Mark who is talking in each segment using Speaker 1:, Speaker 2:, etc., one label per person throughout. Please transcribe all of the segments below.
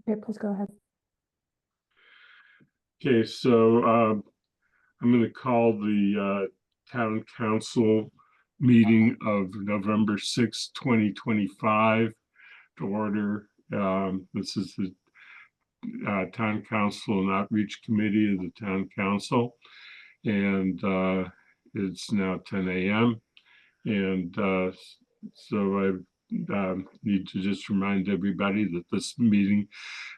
Speaker 1: Okay, please go ahead.
Speaker 2: Okay, so I'm going to call the town council meeting of November 6, 2025 to order. This is the Town Council and Outreach Committee of the Town Council, and it's now 10 a.m. And so I need to just remind everybody that this meeting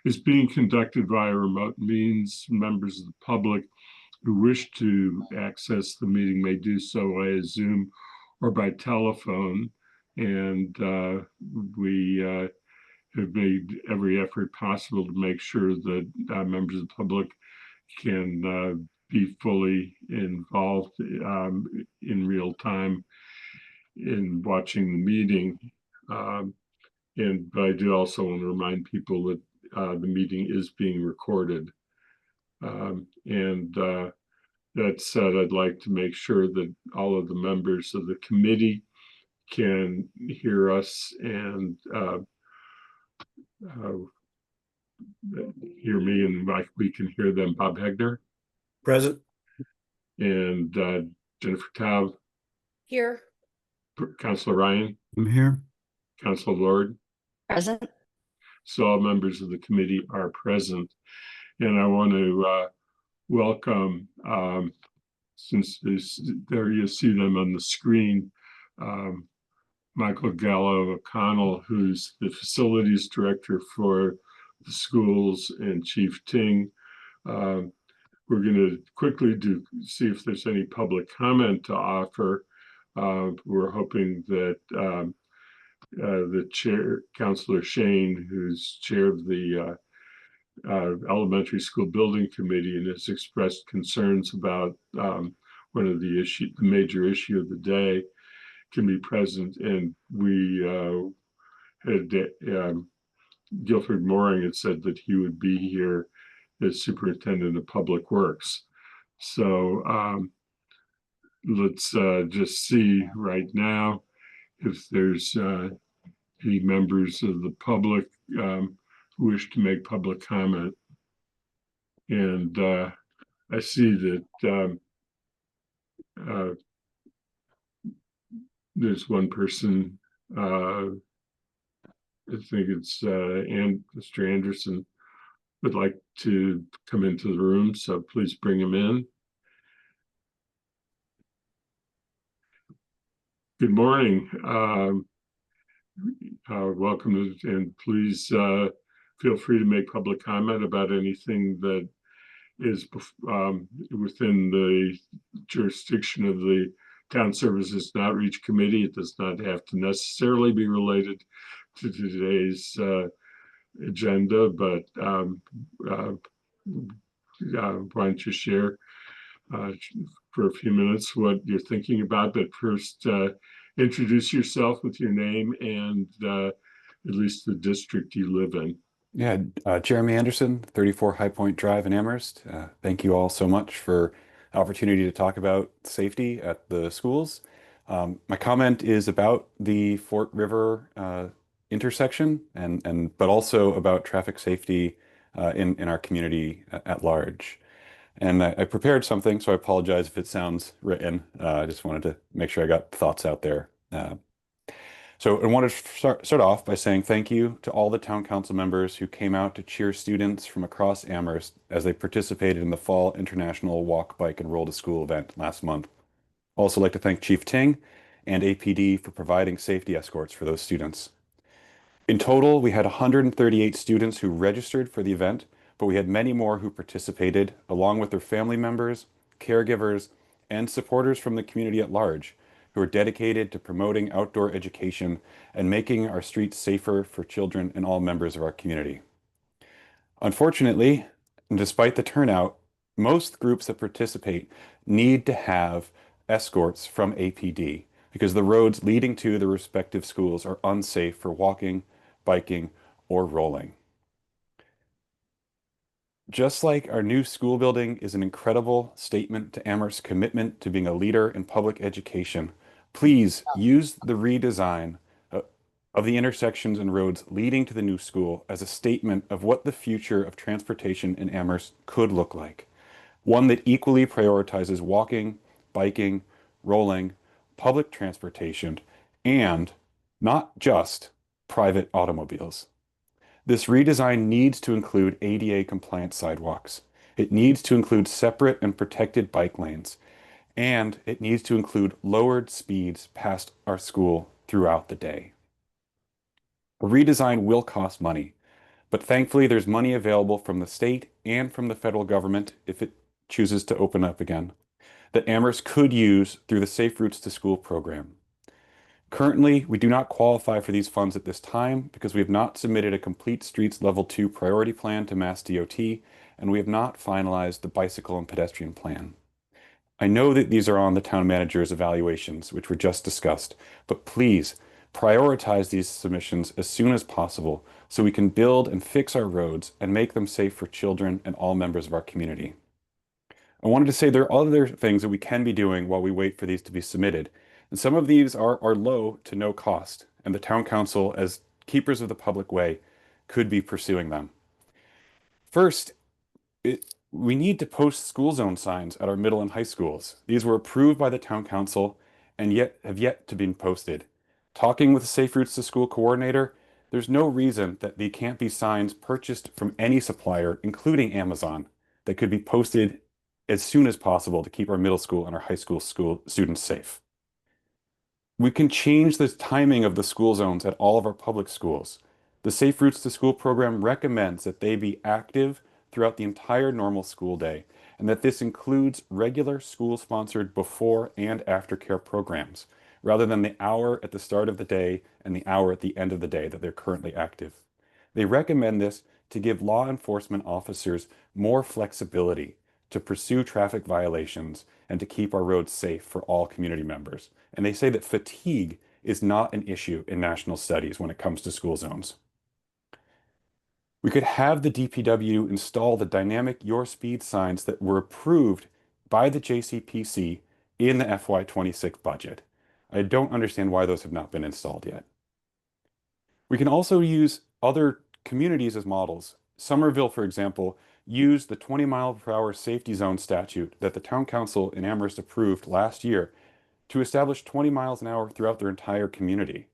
Speaker 2: is being conducted via remote means. Members of the public who wish to access the meeting may do so via Zoom or by telephone. And we have made every effort possible to make sure that members of the public can be fully involved in real time in watching the meeting. But I do also want to remind people that the meeting is being recorded. That said, I'd like to make sure that all of the members of the committee can hear us and hear me, and we can hear them. Bob Hegner.
Speaker 3: Present.
Speaker 2: And Jennifer Taub.
Speaker 4: Here.
Speaker 2: Councilor Ryan.
Speaker 3: I'm here.
Speaker 2: Councilor Lord.
Speaker 4: Present.
Speaker 2: So all members of the committee are present. And I want to welcome, since there you see them on the screen, Michael Gallo O'Connell, who's the facilities director for the schools, and Chief Ting. We're going to quickly see if there's any public comment to offer. We're hoping that the chair, Councilor Shane, who's chair of the elementary school building committee and has expressed concerns about one of the major issue of the day, can be present. And we had Guilford Mooring had said that he would be here as superintendent of public works. So let's just see right now if there's any members of the public who wish to make public comment. And I see that there's one person, I think it's Mr. Anderson, would like to come into the room, so please bring him in. Good morning. Welcome, and please feel free to make public comment about anything that is within the jurisdiction of the Town Services and Outreach Committee. It does not have to necessarily be related to today's agenda, but why don't you share for a few minutes what you're thinking about. But first, introduce yourself with your name and at least the district you live in.
Speaker 5: Yeah, Jeremy Anderson, 34 High Point Drive in Amherst. Thank you all so much for the opportunity to talk about safety at the schools. My comment is about the Fort River intersection, but also about traffic safety in our community at large. And I prepared something, so I apologize if it sounds written. I just wanted to make sure I got thoughts out there. So I wanted to start off by saying thank you to all the town council members who came out to cheer students from across Amherst as they participated in the Fall International Walk, Bike, and Roll to School event last month. I'd also like to thank Chief Ting and APD for providing safety escorts for those students. In total, we had 138 students who registered for the event, but we had many more who participated, along with their family members, caregivers, and supporters from the community at large, who are dedicated to promoting outdoor education and making our streets safer for children and all members of our community. Unfortunately, and despite the turnout, most groups that participate need to have escorts from APD because the roads leading to the respective schools are unsafe for walking, biking, or rolling. Just like our new school building is an incredible statement to Amherst's commitment to being a leader in public education, please use the redesign of the intersections and roads leading to the new school as a statement of what the future of transportation in Amherst could look like. One that equally prioritizes walking, biking, rolling, public transportation, and not just private automobiles. This redesign needs to include ADA compliant sidewalks. It needs to include separate and protected bike lanes, and it needs to include lowered speeds past our school throughout the day. A redesign will cost money, but thankfully there's money available from the state and from the federal government if it chooses to open up again, that Amherst could use through the Safe Routes to School program. Currently, we do not qualify for these funds at this time because we have not submitted a complete streets level 2 priority plan to Mass DOT, and we have not finalized the bicycle and pedestrian plan. I know that these are on the town manager's evaluations, which were just discussed, but please prioritize these submissions as soon as possible so we can build and fix our roads and make them safe for children and all members of our community. I wanted to say there are other things that we can be doing while we wait for these to be submitted. And some of these are low to no cost, and the town council, as keepers of the public way, could be pursuing them. First, we need to post school zone signs at our middle and high schools. These were approved by the town council and yet have yet to be posted. Talking with the Safe Routes to School coordinator, there's no reason that they can't be signs purchased from any supplier, including Amazon, that could be posted as soon as possible to keep our middle school and our high school students safe. We can change the timing of the school zones at all of our public schools. The Safe Routes to School program recommends that they be active throughout the entire normal school day, and that this includes regular school-sponsored before and after care programs, rather than the hour at the start of the day and the hour at the end of the day that they're currently active. They recommend this to give law enforcement officers more flexibility to pursue traffic violations and to keep our roads safe for all community members. And they say that fatigue is not an issue in national studies when it comes to school zones. We could have the DPW install the dynamic Your Speed signs that were approved by the JCPC in the FY26 budget. I don't understand why those have not been installed yet. We can also use other communities as models. Somerville, for example, used the 20-mile-per-hour safety zone statute that the town council in Amherst approved last year to establish 20 miles an hour throughout their entire community.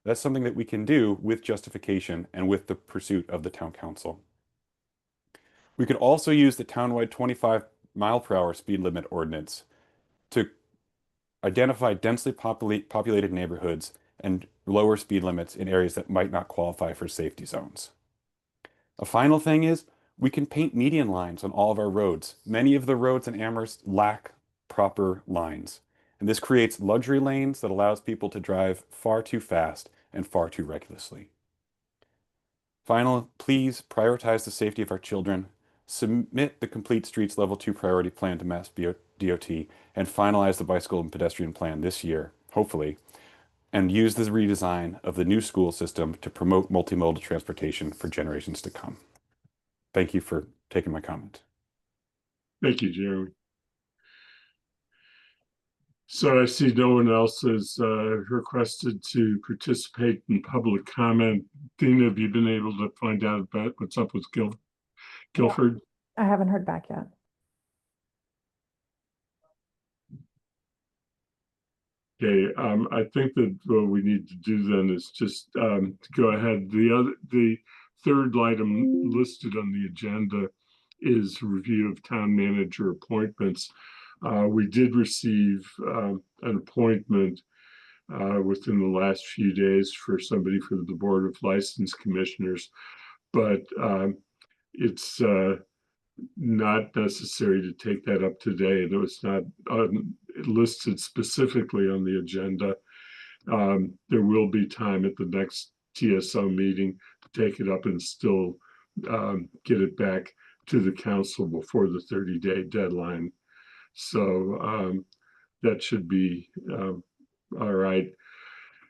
Speaker 5: That's something that we can do with justification and with the pursuit of the town council. We could also use the townwide 25-mile-per-hour speed limit ordinance to identify densely populated neighborhoods and lower speed limits in areas that might not qualify for safety zones. A final thing is we can paint median lines on all of our roads. Many of the roads in Amherst lack proper lines, and this creates luxury lanes that allows people to drive far too fast and far too recklessly. Finally, please prioritize the safety of our children, submit the complete streets level 2 priority plan to Mass DOT, and finalize the bicycle and pedestrian plan this year, hopefully, and use the redesign of the new school system to promote multimodal transportation for generations to come. Thank you for taking my comment.
Speaker 2: Thank you, Jeremy. So I see no one else has requested to participate in public comment. Dina, have you been able to find out about what's up with Guilford?
Speaker 1: I haven't heard back yet.
Speaker 2: Okay, I think that what we need to do then is just to go ahead. The third item listed on the agenda is review of town manager appointments. We did receive an appointment within the last few days for somebody for the Board of License Commissioners, but it's not necessary to take that up today. It was not listed specifically on the agenda. There will be time at the next TSO meeting to take it up and still get it back to the council before the 30-day deadline. So that should be all right.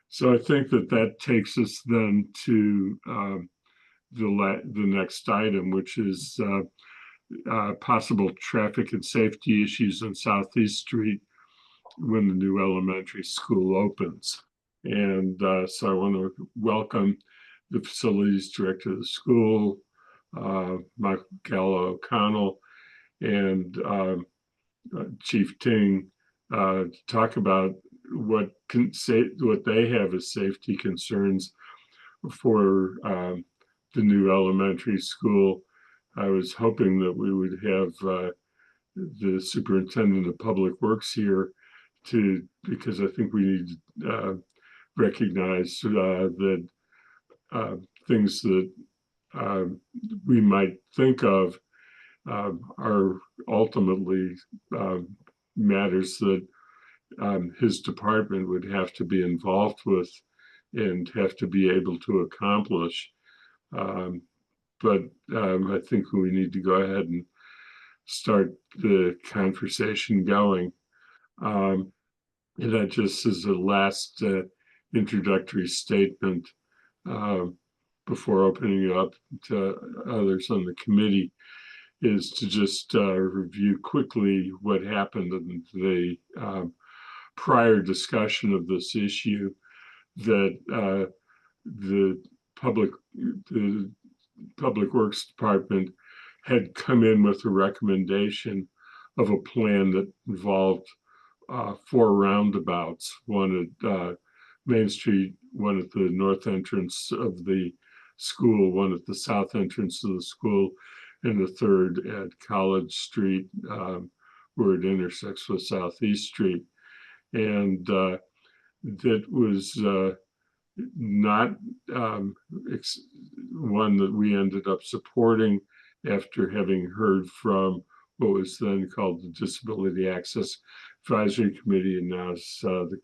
Speaker 2: So I think that takes us then to the next item, which is possible traffic and safety issues on Southeast Street when the new elementary school opens. And so I want to welcome the facilities director of the school, Michael Gallo O'Connell, and Chief Ting, to talk about what they have as safety concerns for the new elementary school. I was hoping that we would have the superintendent of public works here because I think we need to recognize that things that we might think of are ultimately matters that his department would have to be involved with and have to be able to accomplish. But I think we need to go ahead and start the conversation going. And that just as a last introductory statement before opening it up to others on the committee is to just review quickly what happened in the prior discussion of this issue, that the public works department had come in with a recommendation of a plan that involved 4 roundabouts, one at Main Street, one at the north entrance of the school, one at the south entrance of the school, and the third at College Street, where it intersects with Southeast Street. And that was not one that we ended up supporting after having heard from what was then called the Disability Access Advisory Committee, and now it's the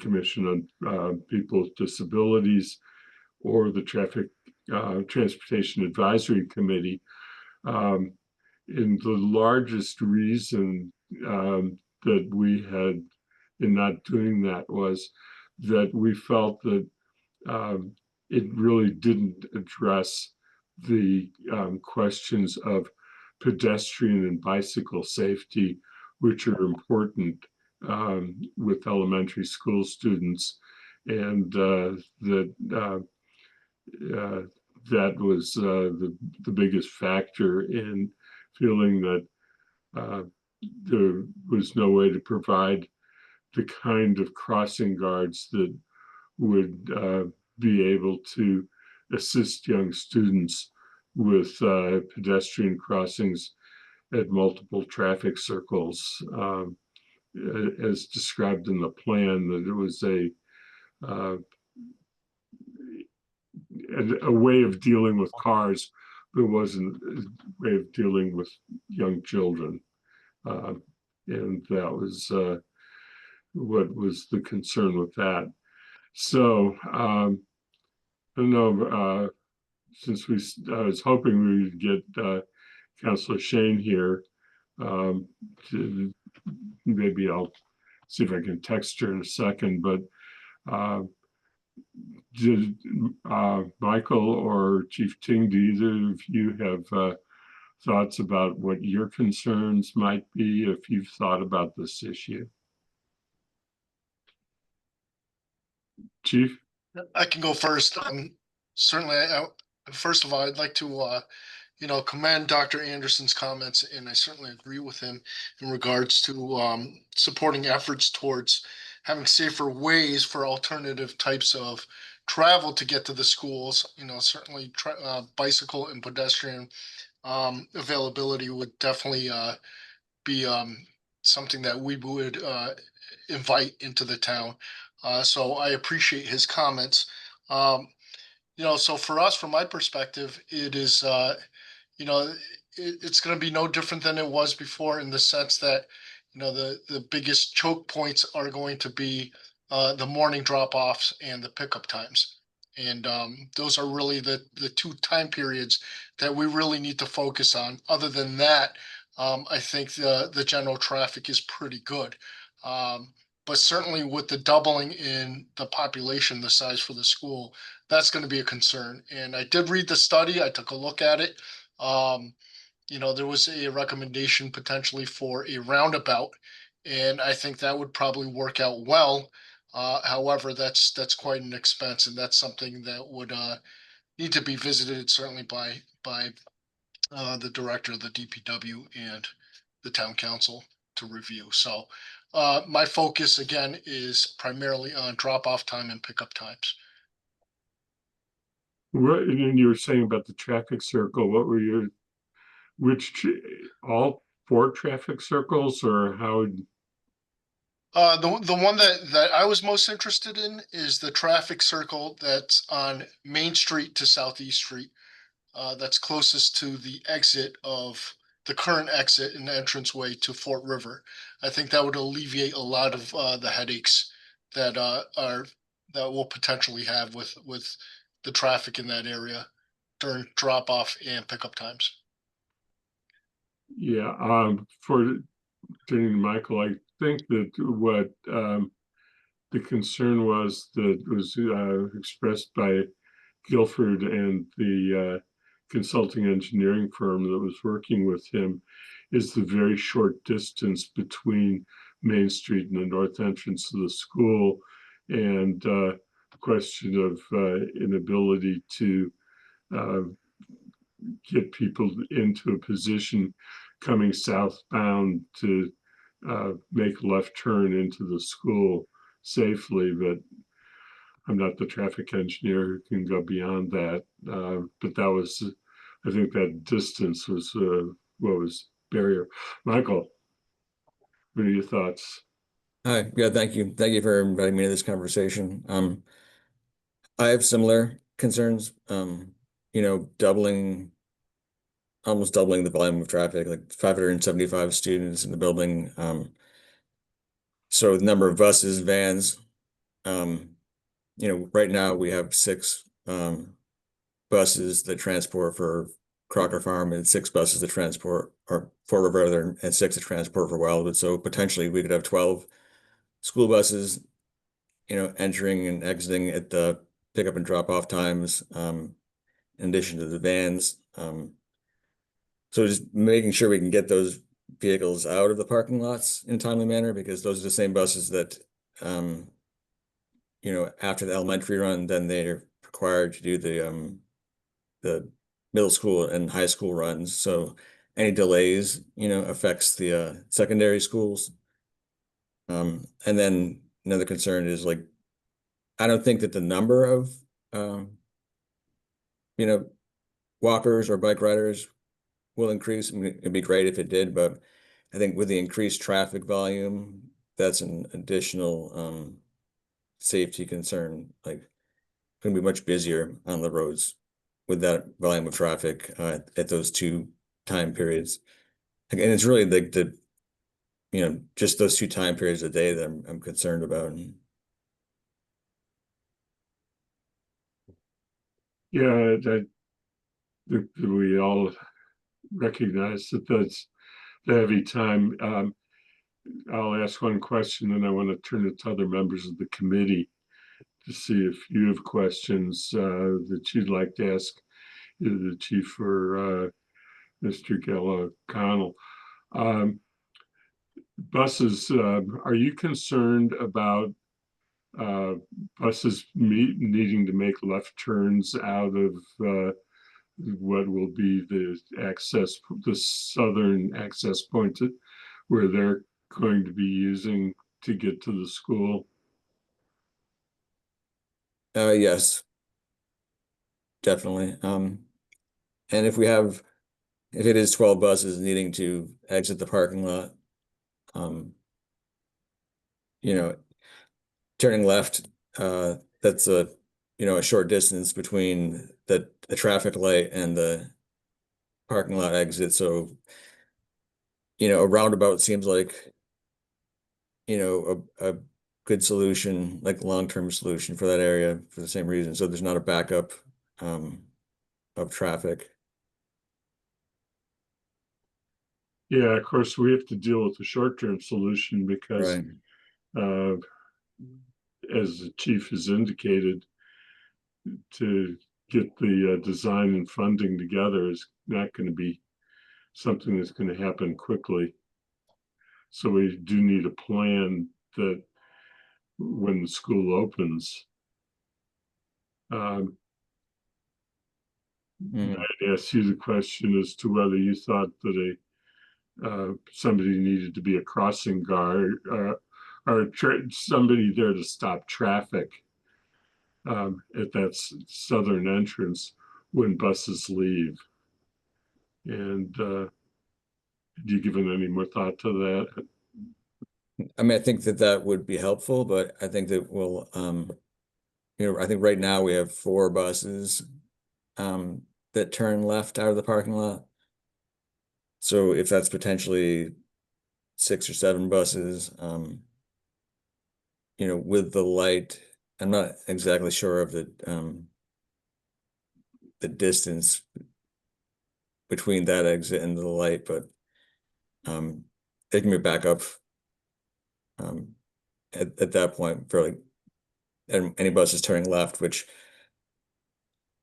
Speaker 2: Commission on People with Disabilities, or the Transportation Advisory Committee. And the largest reason that we had in not doing that was that we felt that it really didn't address the questions of pedestrian and bicycle safety, which are important with elementary school students, and that was the biggest factor in feeling that there was no way to provide the kind of crossing guards that would be able to assist young students with pedestrian crossings at multiple traffic circles, as described in the plan, that it was a way of dealing with cars, but it wasn't a way of dealing with young children. And that was what was the concern with that. So I don't know, since I was hoping we would get Councilor Shane here, maybe I'll see if I can text her in a second, but did Michael or Chief Ting, do either of you have thoughts about what your concerns might be if you've thought about this issue? Chief?
Speaker 1: I can go first. Certainly, first of all, I'd like to, commend Dr. Anderson's comments, and I certainly agree with him in regards to supporting efforts towards having safer ways for alternative types of travel to get to the schools. Certainly bicycle and pedestrian availability would definitely be something that we would invite into the town. So I appreciate his comments. So for us, from my perspective, it is, it's going to be no different than it was before, in the sense that, the biggest choke points are going to be the morning drop-offs and the pickup times. And those are really the 2 time periods that we really need to focus on. Other than that, I think the general traffic is pretty good. But certainly with the doubling in the population, the size for the school, that's going to be a concern. And I did read the study. I took a look at it. There was a recommendation potentially for a roundabout, and I think that would probably work out well. However, that's quite an expense, and that's something that would need to be visited certainly by the director of the DPW and the town council to review. So my focus again is primarily on drop-off time and pickup times.
Speaker 2: Right, and then you were saying about the traffic circle, what were your, all 4 traffic circles, or how?
Speaker 1: The one that I was most interested in is the traffic circle that's on Main Street to Southeast Street. That's closest to the exit of the current exit and entranceway to Fort River. I think that would alleviate a lot of the headaches that that we'll potentially have with the traffic in that area during drop off and pickup times.
Speaker 2: Yeah, for turning to Michael, I think that what the concern was that was expressed by Guilford and the consulting engineering firm that was working with him is the very short distance between Main Street and the north entrance of the school, and the question of inability to uh, get people into a position coming southbound to make a left turn into the school safely. But I'm not the traffic engineer who can go beyond that. But that was, I think that distance was what was barrier. Michael, what are your thoughts?
Speaker 3: Hi, yeah, thank you. Thank you for inviting me to this conversation. I have similar concerns, almost doubling the volume of traffic, like 575 students in the building. So the number of buses, vans, right now we have 6 buses that transport for Crocker Farm and 6 buses that transport, or Fort River, and 6 that transport for Wildwood. So potentially we could have 12 school buses, entering and exiting at the pickup and drop off times, in addition to the vans. So just making sure we can get those vehicles out of the parking lots in a timely manner, because those are the same buses that, after the elementary run, then they're required to do the middle school and high school runs. So any delays, affects the secondary schools. And then another concern is, like, I don't think that the number of walkers or bike riders will increase. I mean, it'd be great if it did, but I think with the increased traffic volume, that's an additional safety concern. Like, going to be much busier on the roads with that volume of traffic at those 2 time periods. And it's really the just those 2 time periods a day that I'm concerned about.
Speaker 2: Yeah, we all recognize that that's the heavy time. I'll ask one question, and I want to turn it to other members of the committee to see if you have questions that you'd like to ask either the chief or Mr. O'Connell. Buses, are you concerned about buses needing to make left turns out of what will be the southern access point where they're going to be using to get to the school?
Speaker 3: Yes, definitely. And if it is 12 buses needing to exit the parking lot, turning left, that's a short distance between the traffic light and the parking lot exit. So, a roundabout seems like, a good solution, like long-term solution for that area for the same reason. So there's not a backup of traffic.
Speaker 2: Yeah, of course, we have to deal with the short-term solution because
Speaker 3: Right.
Speaker 2: as the chief has indicated, to get the design and funding together is not going to be something that's going to happen quickly. So we do need a plan that when the school opens.
Speaker 3: Mm.
Speaker 2: I'd ask you the question as to whether you thought that somebody needed to be a crossing guard, or somebody there to stop traffic at that southern entrance when buses leave. And have you given any more thought to that?
Speaker 3: I mean, I think that that would be helpful, but I think that we'll, I think right now we have 4 buses that turn left out of the parking lot. So if that's potentially 6 or 7 buses, with the light, I'm not exactly sure of the distance between that exit and the light, but they can be back up at that point for like any buses turning left, which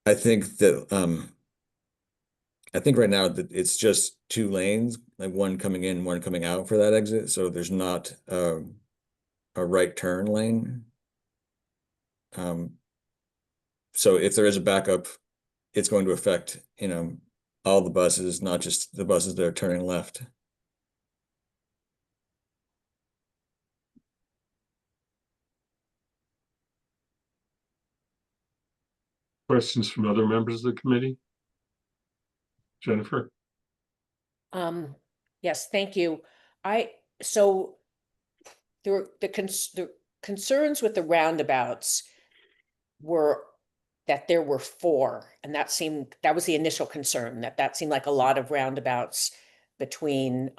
Speaker 3: I think that I think right now that it's just 2 lanes, like one coming in, one coming out for that exit. So there's not a right turn lane. So if there is a backup, it's going to affect, all the buses, not just the buses that are turning left.
Speaker 2: Questions from other members of the committee? Jennifer?
Speaker 4: Yes, thank you. So the concerns with the roundabouts were that there were 4, and that was the initial concern, that seemed like a lot of roundabouts between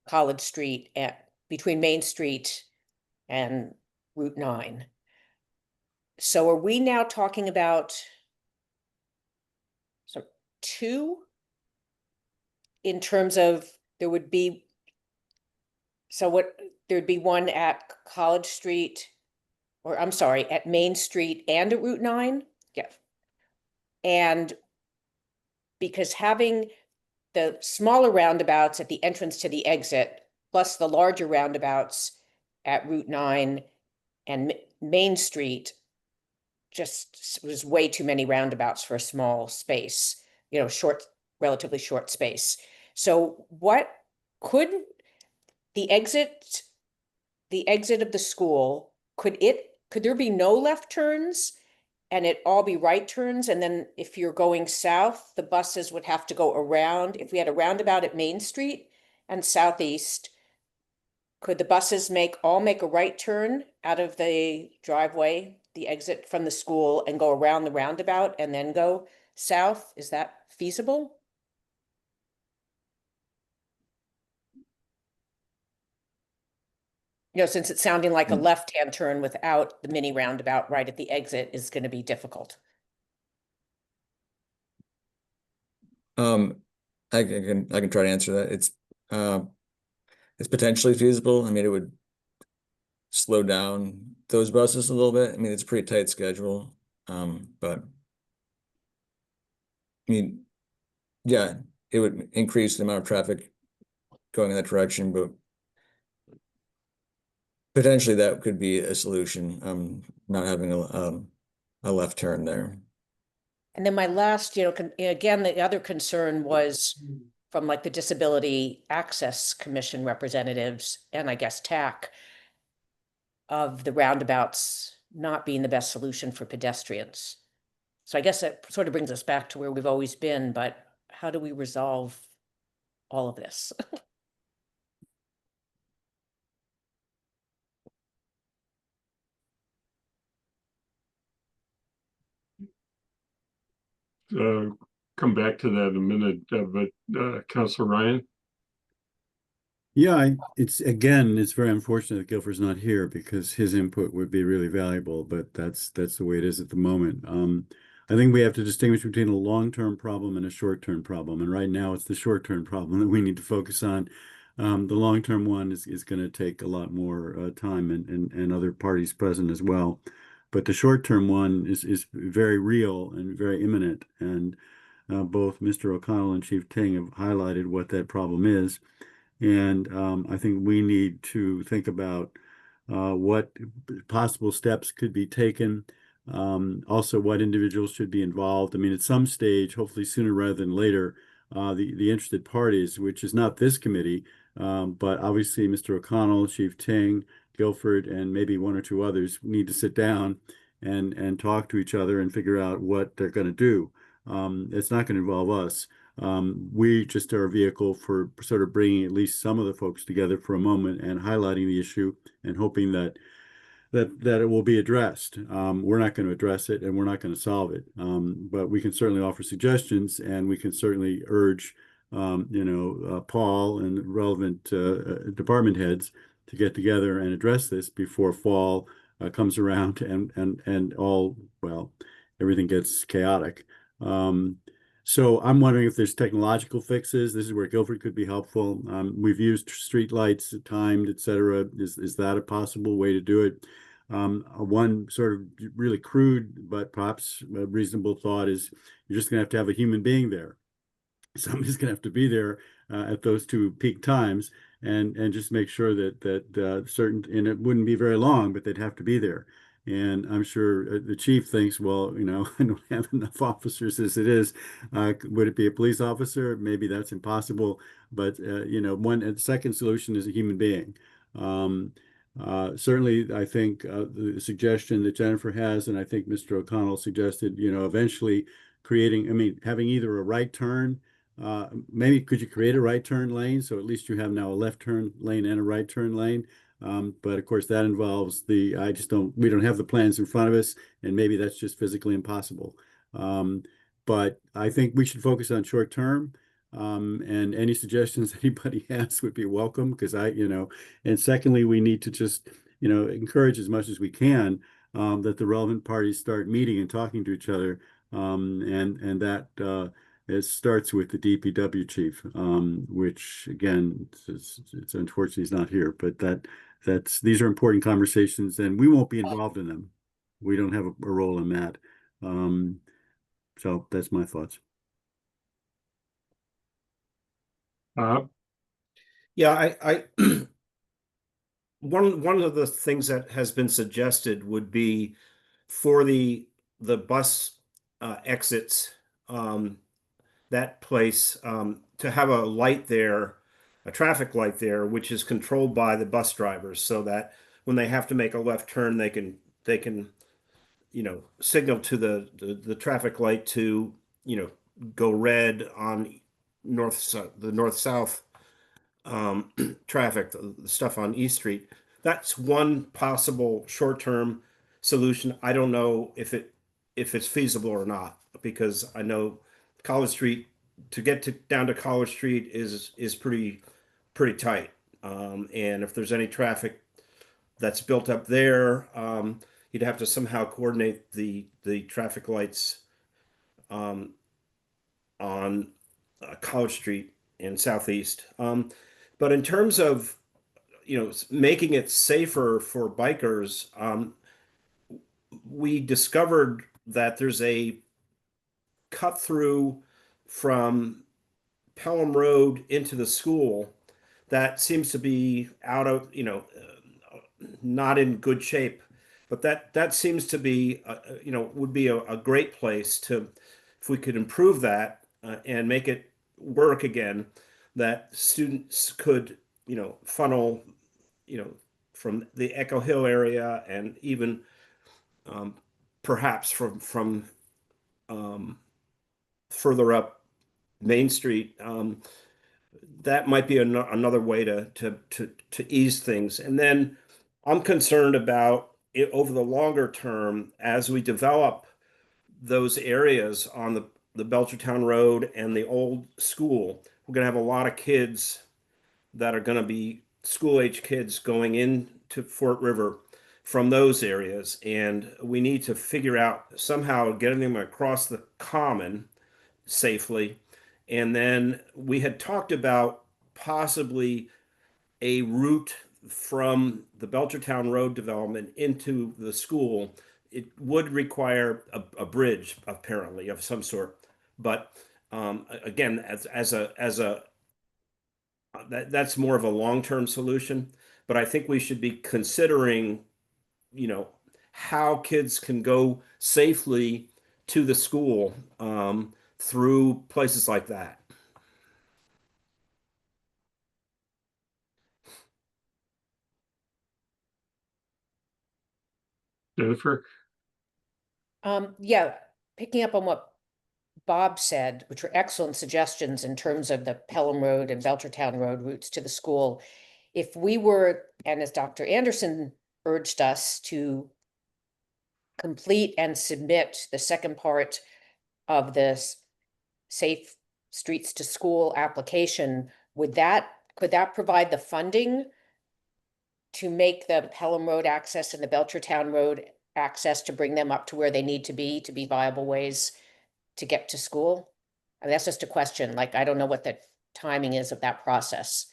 Speaker 4: College Street and between Main Street and Route 9. So are we now talking about 2 in terms of there'd be one at College Street, or I'm sorry, at Main Street and at Route 9? Yeah. And because having the smaller roundabouts at the entrance to the exit, plus the larger roundabouts at Route 9 and Main Street, just was way too many roundabouts for a small space, relatively short space. So what could the exit of the school, could there be no left turns and it all be right turns? And then if you're going south, the buses would have to go around. If we had a roundabout at Main Street and Southeast, could the buses all make a right turn out of the driveway, the exit from the school, and go around the roundabout and then go south? Is that feasible? Since it's sounding like a left-hand turn without the mini roundabout right at the exit is going to be difficult.
Speaker 3: I can try to answer that. It's potentially feasible. I mean, it would slow down those buses a little bit. I mean, it's a pretty tight schedule. But I mean, yeah, it would increase the amount of traffic going in that direction, but potentially that could be a solution. Not having a left turn there.
Speaker 4: And then my last, again, the other concern was from like the Disability Access Commission representatives, and I guess TAC, of the roundabouts not being the best solution for pedestrians. So I guess that sort of brings us back to where we've always been, but how do we resolve all of this?
Speaker 2: Come back to that in a minute, but Councilor Ryan?
Speaker 6: Yeah, it's very unfortunate that Guilford's not here because his input would be really valuable, but that's the way it is at the moment. I think we have to distinguish between a long-term problem and a short-term problem. And right now it's the short-term problem that we need to focus on. The long-term one is going to take a lot more time and other parties present as well. But the short-term one is very real and very imminent. And both Mr. O'Connell and Chief Ting have highlighted what that problem is. And I think we need to think about what possible steps could be taken. Also what individuals should be involved. I mean, at some stage, hopefully sooner rather than later, the interested parties, which is not this committee, but obviously Mr. O'Connell, Chief Ting, Guilford, and maybe one or two others need to sit down and talk to each other and figure out what they're going to do. It's not going to involve us. We just are a vehicle for sort of bringing at least some of the folks together for a moment and highlighting the issue and hoping that it will be addressed. We're not going to address it and we're not going to solve it. But we can certainly offer suggestions and we can certainly urge, Paul and relevant department heads to get together and address this before fall comes around and everything gets chaotic. So I'm wondering if there's technological fixes. This is where Guilford could be helpful. We've used street lights timed, et cetera. Is that a possible way to do it? One sort of really crude, but perhaps a reasonable thought is you're just gonna have to have a human being there. Somebody's gonna have to be there at those two peak times and just make sure that certain, and it wouldn't be very long, but they'd have to be there. And I'm sure the chief thinks, well, I don't have enough officers as it is. Would it be a police officer? Maybe that's impossible. But, one second solution is a human being. Certainly, I think the suggestion that Jennifer has, and I think Mr. O'Connell suggested, eventually having either a right turn, maybe could you create a right turn lane? So at least you have now a left turn lane and a right turn lane. But of course that involves we don't have the plans in front of us and maybe that's just physically impossible. But I think we should focus on short term. And any suggestions anybody has would be welcome because and secondly, we need to just, encourage as much as we can, that the relevant parties start meeting and talking to each other. And that, it starts with the DPW chief, which again, it's unfortunately he's not here, but these are important conversations and we won't be involved in them. We don't have a role in that. So that's my thoughts.
Speaker 7: Yeah, I one of the things that has been suggested would be for the bus exits, that place, to have a light there, a traffic light there, which is controlled by the bus drivers, so that when they have to make a left turn, they can signal to the traffic light to go red on the north-south traffic, the stuff on East Street. That's one possible short-term solution. I don't know if it's feasible or not, because I know College Street, to get down to College Street is pretty tight. And if there's any traffic that's built up there, you'd have to somehow coordinate the traffic lights on College Street and Southeast. But in terms of making it safer for bikers, we discovered that there's a cut through from Pelham Road into the school that seems to be out of not in good shape, but that seems to be would be a great place to, if we could improve that and make it work again, that students could funnel from the Echo Hill area and even perhaps from further up Main Street. That might be another way to ease things. And then I'm concerned about it over the longer term as we develop those areas on the Belchertown Road and the old school. We're going to have a lot of kids that are going to be school-age kids going into Fort River from those areas. And we need to figure out somehow getting them across the common safely. And then we had talked about possibly a route from the Belchertown Road development into the school. It would require a bridge, apparently, of some sort. But again, that's more of a long-term solution. but I think we should be considering, how kids can go safely to the school through places like that.
Speaker 2: Jennifer?
Speaker 4: Yeah, picking up on what Bob said, which were excellent suggestions in terms of the Pelham Road and Belchertown Road routes to the school. If we were, and as Dr. Anderson urged us to complete and submit the second part of this Safe Streets to School application, could that provide the funding to make the Pelham Road access and the Belchertown Road access, to bring them up to where they need to be viable ways to get to school? I mean, that's just a question. Like, I don't know what the timing is of that process.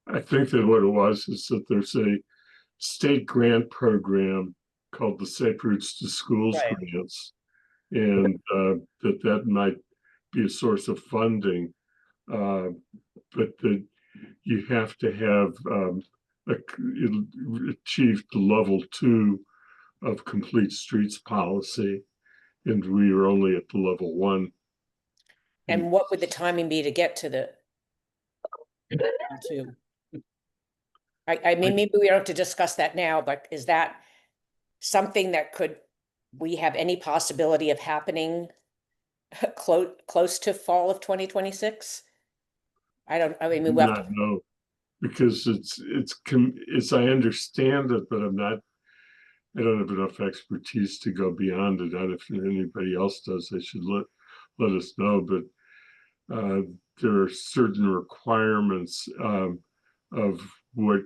Speaker 2: I think that what it was is that there's a state grant program called the Safe Routes to Schools
Speaker 4: Right.
Speaker 2: grants. And that might be a source of funding. But that you have to have achieved level 2 of complete streets policy. And we were only at the level 1.
Speaker 4: And what would the timing be to get to the two? I mean, maybe we don't have to discuss that now, but is that something that we have any possibility of happening close to fall of 2026? I mean, we'll have
Speaker 2: Not know, because it's I understand it, but I don't have enough expertise to go beyond it. And if anybody else does, they should let us know. But there are certain requirements of what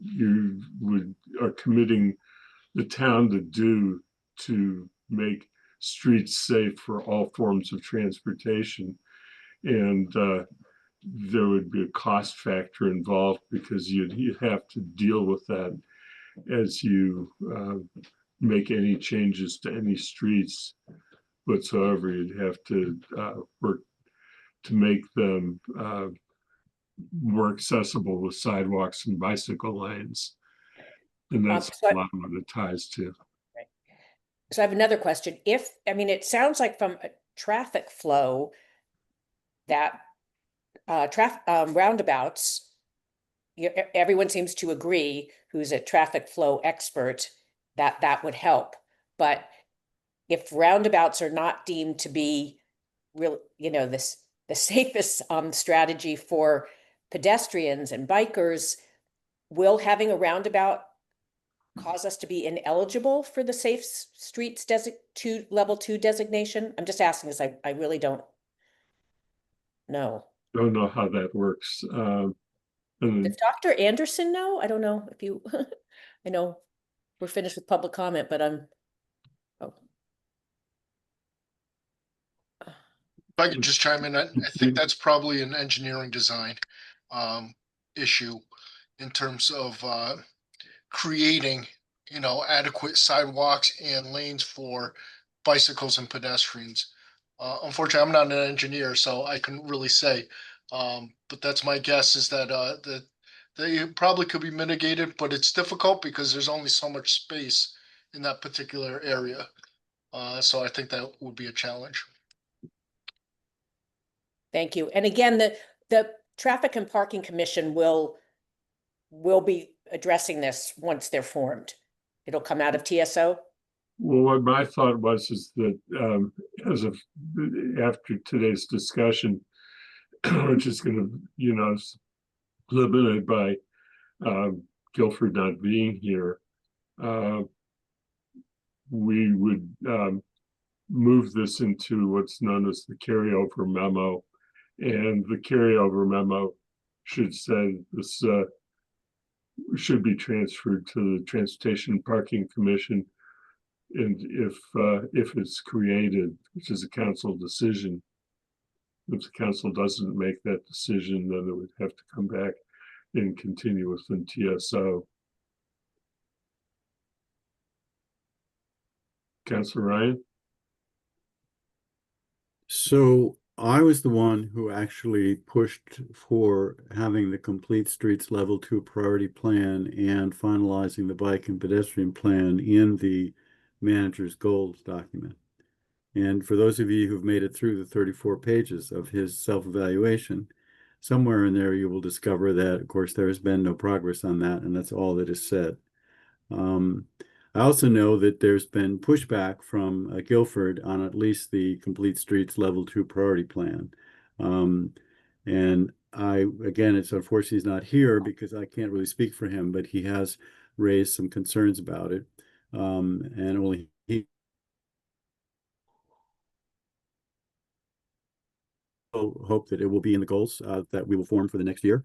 Speaker 2: you are committing the town to do to make streets safe for all forms of transportation. And there would be a cost factor involved, because you'd have to deal with that as you make any changes to any streets whatsoever. You'd have to work to make them more accessible with sidewalks and bicycle lanes. And that's a lot of what it ties to.
Speaker 4: So I have another question. I mean, it sounds like from a traffic flow that roundabouts, everyone seems to agree, who's a traffic flow expert, that would help. But if roundabouts are not deemed to be real, the safest strategy for pedestrians and bikers, will having a roundabout cause us to be ineligible for the Safe Streets level 2 designation? I'm just asking because I really don't know.
Speaker 2: Don't know how that works.
Speaker 4: Does Dr. Anderson know? I don't know if you, I know we're finished with public comment, but oh.
Speaker 1: If I could just chime in, I think that's probably an engineering design issue in terms of creating, adequate sidewalks and lanes for bicycles and pedestrians. Unfortunately, I'm not an engineer, so I couldn't really say. But that's my guess, is that they probably could be mitigated, but it's difficult because there's only so much space in that particular area. So I think that would be a challenge.
Speaker 4: Thank you. And again, the Traffic and Parking Commission will be addressing this once they're formed. It'll come out of TSO.
Speaker 2: Well, what my thought was is that as of after today's discussion, which is going to, limited by Guilford not being here, we would move this into what's known as the carryover memo. And the carryover memo should say this should be transferred to the Transportation and Parking Commission. And if it's created, which is a council decision, if the council doesn't make that decision, then it would have to come back and continue within TSO. Councilor Ryan?
Speaker 6: So I was the one who actually pushed for having the complete streets level 2 priority plan and finalizing the bike and pedestrian plan in the manager's goals document. And for those of you who've made it through the 34 pages of his self-evaluation, somewhere in there you will discover that, of course, there has been no progress on that, and that's all that is said. I also know that there's been pushback from Guilford on at least the Complete Streets Level 2 priority plan. And again, it's unfortunate he's not here because I can't really speak for him, but he has raised some concerns about it. And only he hope that it will be in the goals that we will form for the next year.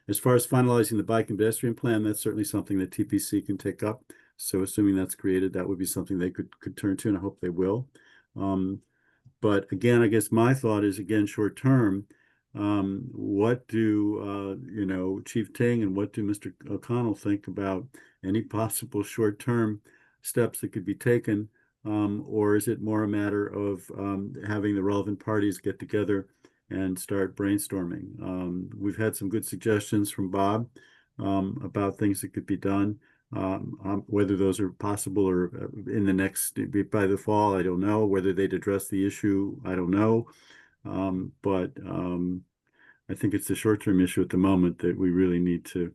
Speaker 6: As far as finalizing the bike and pedestrian plan, that's certainly something that TPC can take up. So assuming that's created, that would be something they could turn to, and I hope they will. But again, I guess my thought is, again, short term, what do Chief Ting and what do Mr. O'Connell think about any possible short-term steps that could be taken? Or is it more a matter of having the relevant parties get together and start brainstorming? We've had some good suggestions from Bob about things that could be done. Whether those are possible or in the next, by the fall, I don't know. Whether they'd address the issue, I don't know. But I think it's the short-term issue at the moment that we really need to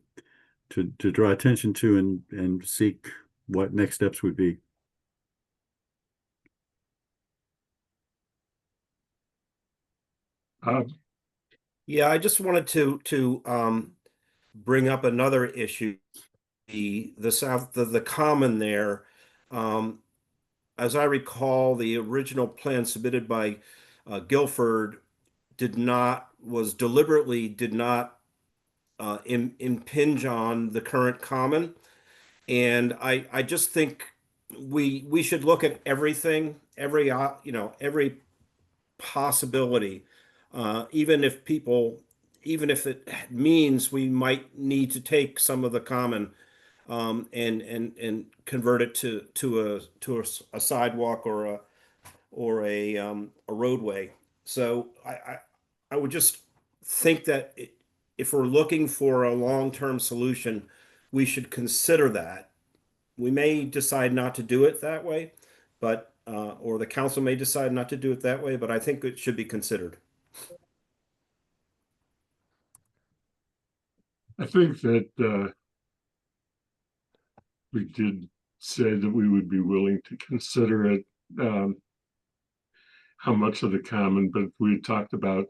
Speaker 6: draw attention to and seek what next steps would be.
Speaker 7: Yeah, I just wanted to bring up another issue, the common there. As I recall, the original plan submitted by Guilford was deliberately did not impinge on the current common, and I just think we should look at everything, every possibility, even if it means we might need to take some of the common and convert it to a sidewalk or a roadway. So I would just think that if we're looking for a long-term solution, we should consider that. We may decide not to do it that way, but or the council may decide not to do it that way, but I think it should be considered.
Speaker 2: I think that we did say that we would be willing to consider it, how much of the common, but we had talked about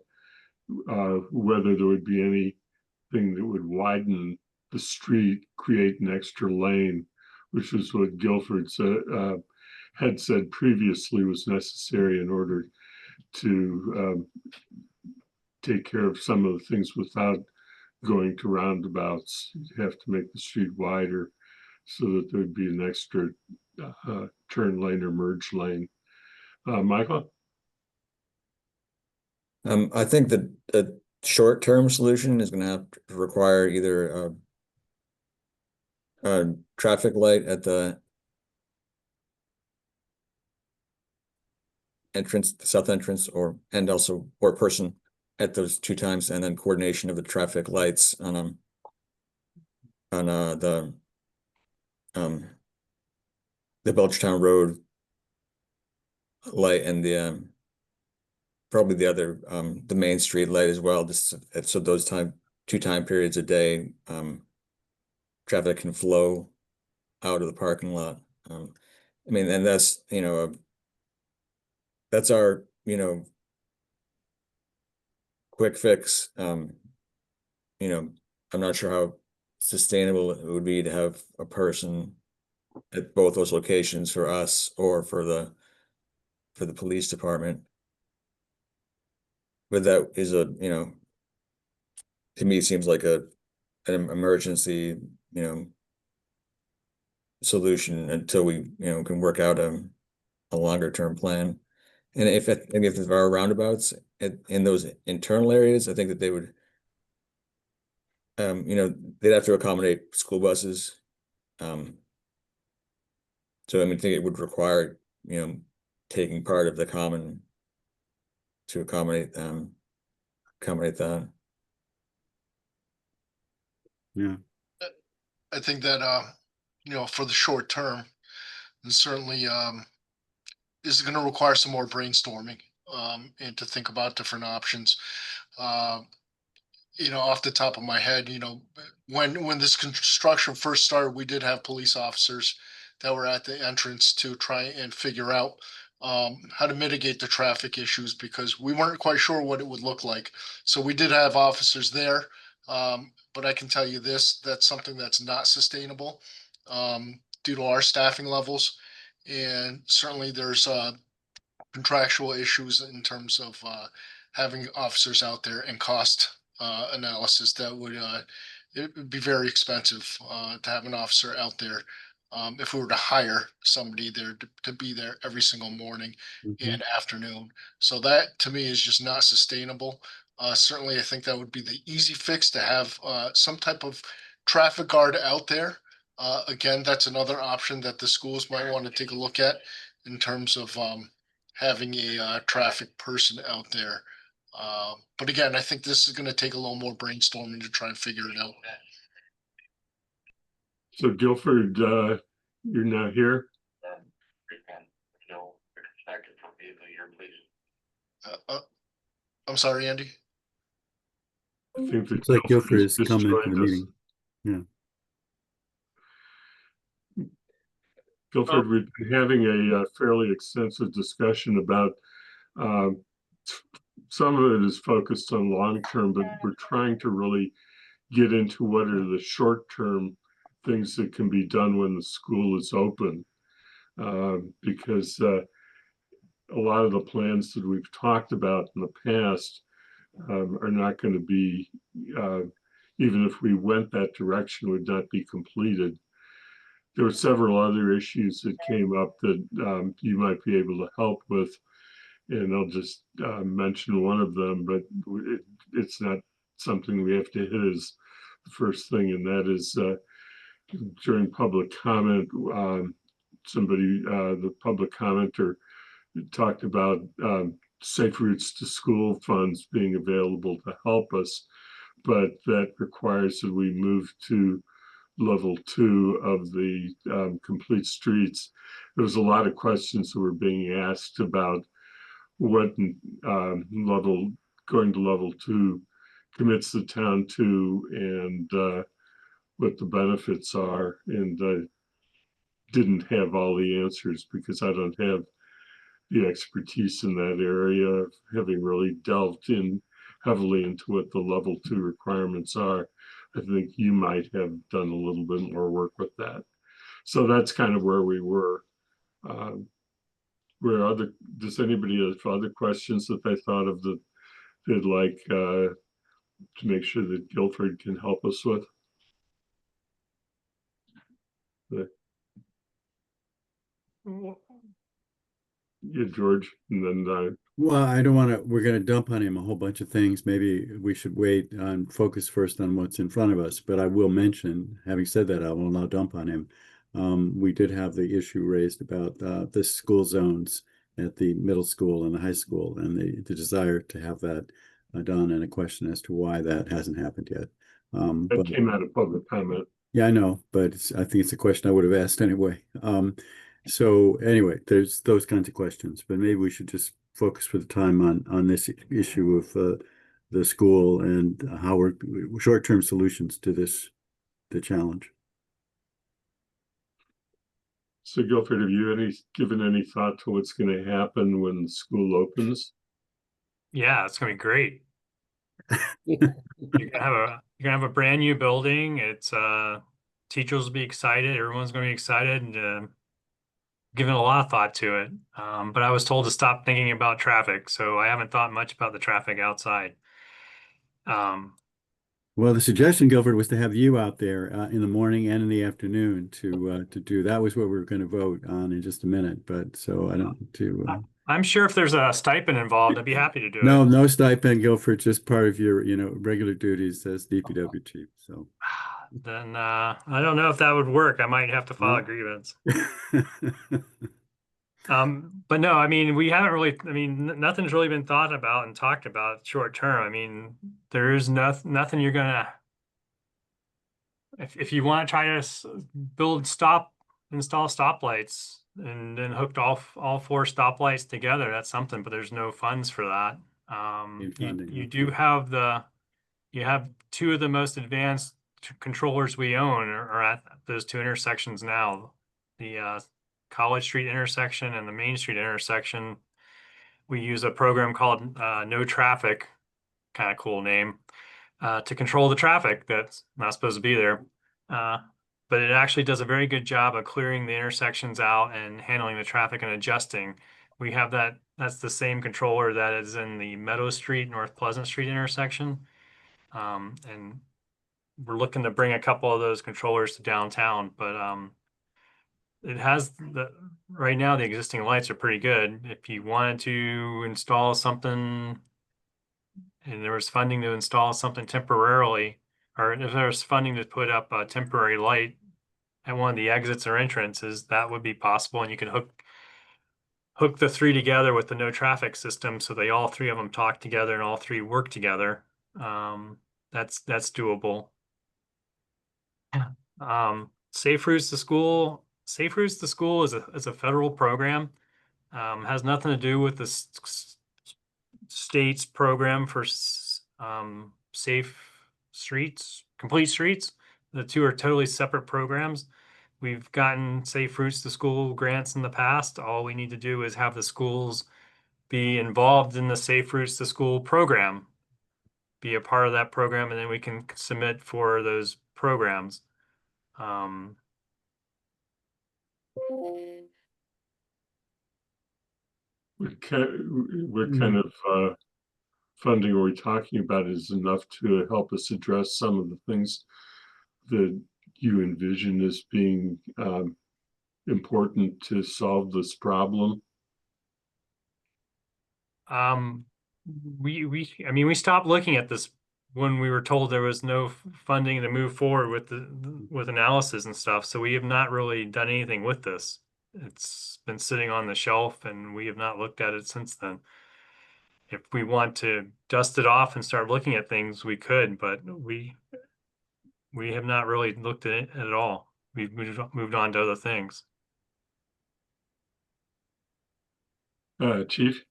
Speaker 2: whether there would be anything that would widen the street, create an extra lane, which is what Guilford had said previously was necessary in order to take care of some of the things without going to roundabouts. You have to make the street wider so that there'd be an extra turn lane or merge lane. Michael?
Speaker 3: I think that a short-term solution is going to have to require either a traffic light at the entrance, the south entrance, or a person at those 2 times, and then coordination of the traffic lights on the Belchertown Road light and the probably the other the Main Street light as well, just so those 2 time periods a day traffic can flow out of the parking lot. I mean, and that's that's our quick fix. I'm not sure how sustainable it would be to have a person at both those locations for us or for the police department. But that is to me, it seems like an emergency, solution until we, can work out a longer term plan. And if there are roundabouts in those internal areas, I think that they would, they'd have to accommodate school buses. So I think it would require, taking part of the common to accommodate that.
Speaker 6: Yeah.
Speaker 1: I think that, for the short term, and certainly, is going to require some more brainstorming, and to think about different options. Uh, off the top of my head, when this construction first started, we did have police officers that were at the entrance to try and figure out how to mitigate the traffic issues because we weren't quite sure what it would look like. So we did have officers there, but I can tell you this: that's something that's not sustainable due to our staffing levels, and certainly there's contractual issues in terms of having officers out there and cost analysis that would it would be very expensive to have an officer out there if we were to hire somebody there to be there every single morning
Speaker 6: Mhm.
Speaker 1: and afternoon. So that to me is just not sustainable. Certainly, I think that would be the easy fix to have some type of traffic guard out there. Again, that's another option that the schools might want to take a look at in terms of having a traffic person out there. But again, I think this is going to take a little more brainstorming to try and figure it out.
Speaker 2: So Guilford, you're not here?
Speaker 1: I'm sorry, Andy.
Speaker 2: I think that
Speaker 6: It's like Guilford
Speaker 2: has
Speaker 6: is coming to the
Speaker 2: joined us.
Speaker 6: meeting. Yeah.
Speaker 2: Guilford, we've been having a fairly extensive discussion about um, some of it is focused on long term, but we're trying to really get into what are the short term things that can be done when the school is open. Because a lot of the plans that we've talked about in the past are not going to be, even if we went that direction, would not be completed. There were several other issues that came up that you might be able to help with, and I'll just mention one of them, but it's not something we have to hit as the first thing, and that is during public comment, the public commenter talked about safe routes to school funds being available to help us, but that requires that we move to level 2 of the complete streets. There was a lot of questions that were being asked about what level going to level 2 commits the town to and what the benefits are. And I didn't have all the answers because I don't have the expertise in that area, having really delved in heavily into what the level 2 requirements are. I think you might have done a little bit more work with that. So that's kind of where we were. Does anybody have other questions that they thought of that they'd like to make sure that Guilford can help us with? Yeah, George, and then
Speaker 6: Well, I don't want to, we're going to dump on him a whole bunch of things. Maybe we should wait and focus first on what's in front of us. But I will mention, having said that, I will not dump on him. We did have the issue raised about the school zones at the middle school and the high school and the desire to have that done and a question as to why that hasn't happened yet.
Speaker 2: that came out of public comment.
Speaker 6: Yeah, I know, but I think it's a question I would have asked anyway. So anyway, there's those kinds of questions, but maybe we should just focus for the time on this issue of the school and how we're short-term solutions to the challenge.
Speaker 2: So Guilford, have you given any thought to what's going to happen when the school opens?
Speaker 8: Yeah, it's gonna be great. You're gonna have a brand new building. It's teachers will be excited. Everyone's gonna be excited and given a lot of thought to it. But I was told to stop thinking about traffic, so I haven't thought much about the traffic outside.
Speaker 6: Well, the suggestion, Guilford, was to have you out there in the morning and in the afternoon to do. That was what we were going to vote on in just a minute. But so I don't
Speaker 8: I'm sure if there's a stipend involved, I'd be happy to do
Speaker 6: No,
Speaker 8: it.
Speaker 6: no stipend, Guilford, just part of your regular duties as DPW chief. So
Speaker 8: Then I don't know if that would work. I might have to file a grievance. But no, I mean, we haven't really, I mean, nothing's really been thought about and talked about short term. I mean, there is nothing you're gonna, if you want to try to install stoplights and then hooked all four stoplights together, that's something, but there's no funds for that.
Speaker 6: In funding,
Speaker 8: You
Speaker 6: huh?
Speaker 8: do have you have two of the most advanced controllers we own are at those two intersections now. The College Street intersection and the Main Street intersection. We use a program called No Traffic, kind of cool name, to control the traffic that's not supposed to be there. Uh, but it actually does a very good job of clearing the intersections out and handling the traffic and adjusting. We have that's the same controller that is in the Meadow Street, North Pleasant Street intersection. And we're looking to bring a couple of those controllers to downtown, but it has right now the existing lights are pretty good. If you wanted to install something and there was funding to install something temporarily, or if there was funding to put up a temporary light at one of the exits or entrances, that would be possible. And you can hook the three together with the no traffic system, so they all three of them talk together and all three work together. That's doable. Safe Routes to School. Safe Routes to School is a federal program. Has nothing to do with the state's program for safe streets, complete streets. The two are totally separate programs. We've gotten Safe Routes to School grants in the past. All we need to do is have the schools be involved in the Safe Routes to School program, be a part of that program, and then we can submit for those programs.
Speaker 2: What kind of funding are we talking about is enough to help us address some of the things that you envision as being important to solve this problem?
Speaker 8: I mean, we stopped looking at this when we were told there was no funding to move forward with analysis and stuff. So we have not really done anything with this. It's been sitting on the shelf and we have not looked at it since then. If we want to dust it off and start looking at things, we could, but we have not really looked at it at all. We've moved on to other things.
Speaker 2: Chief?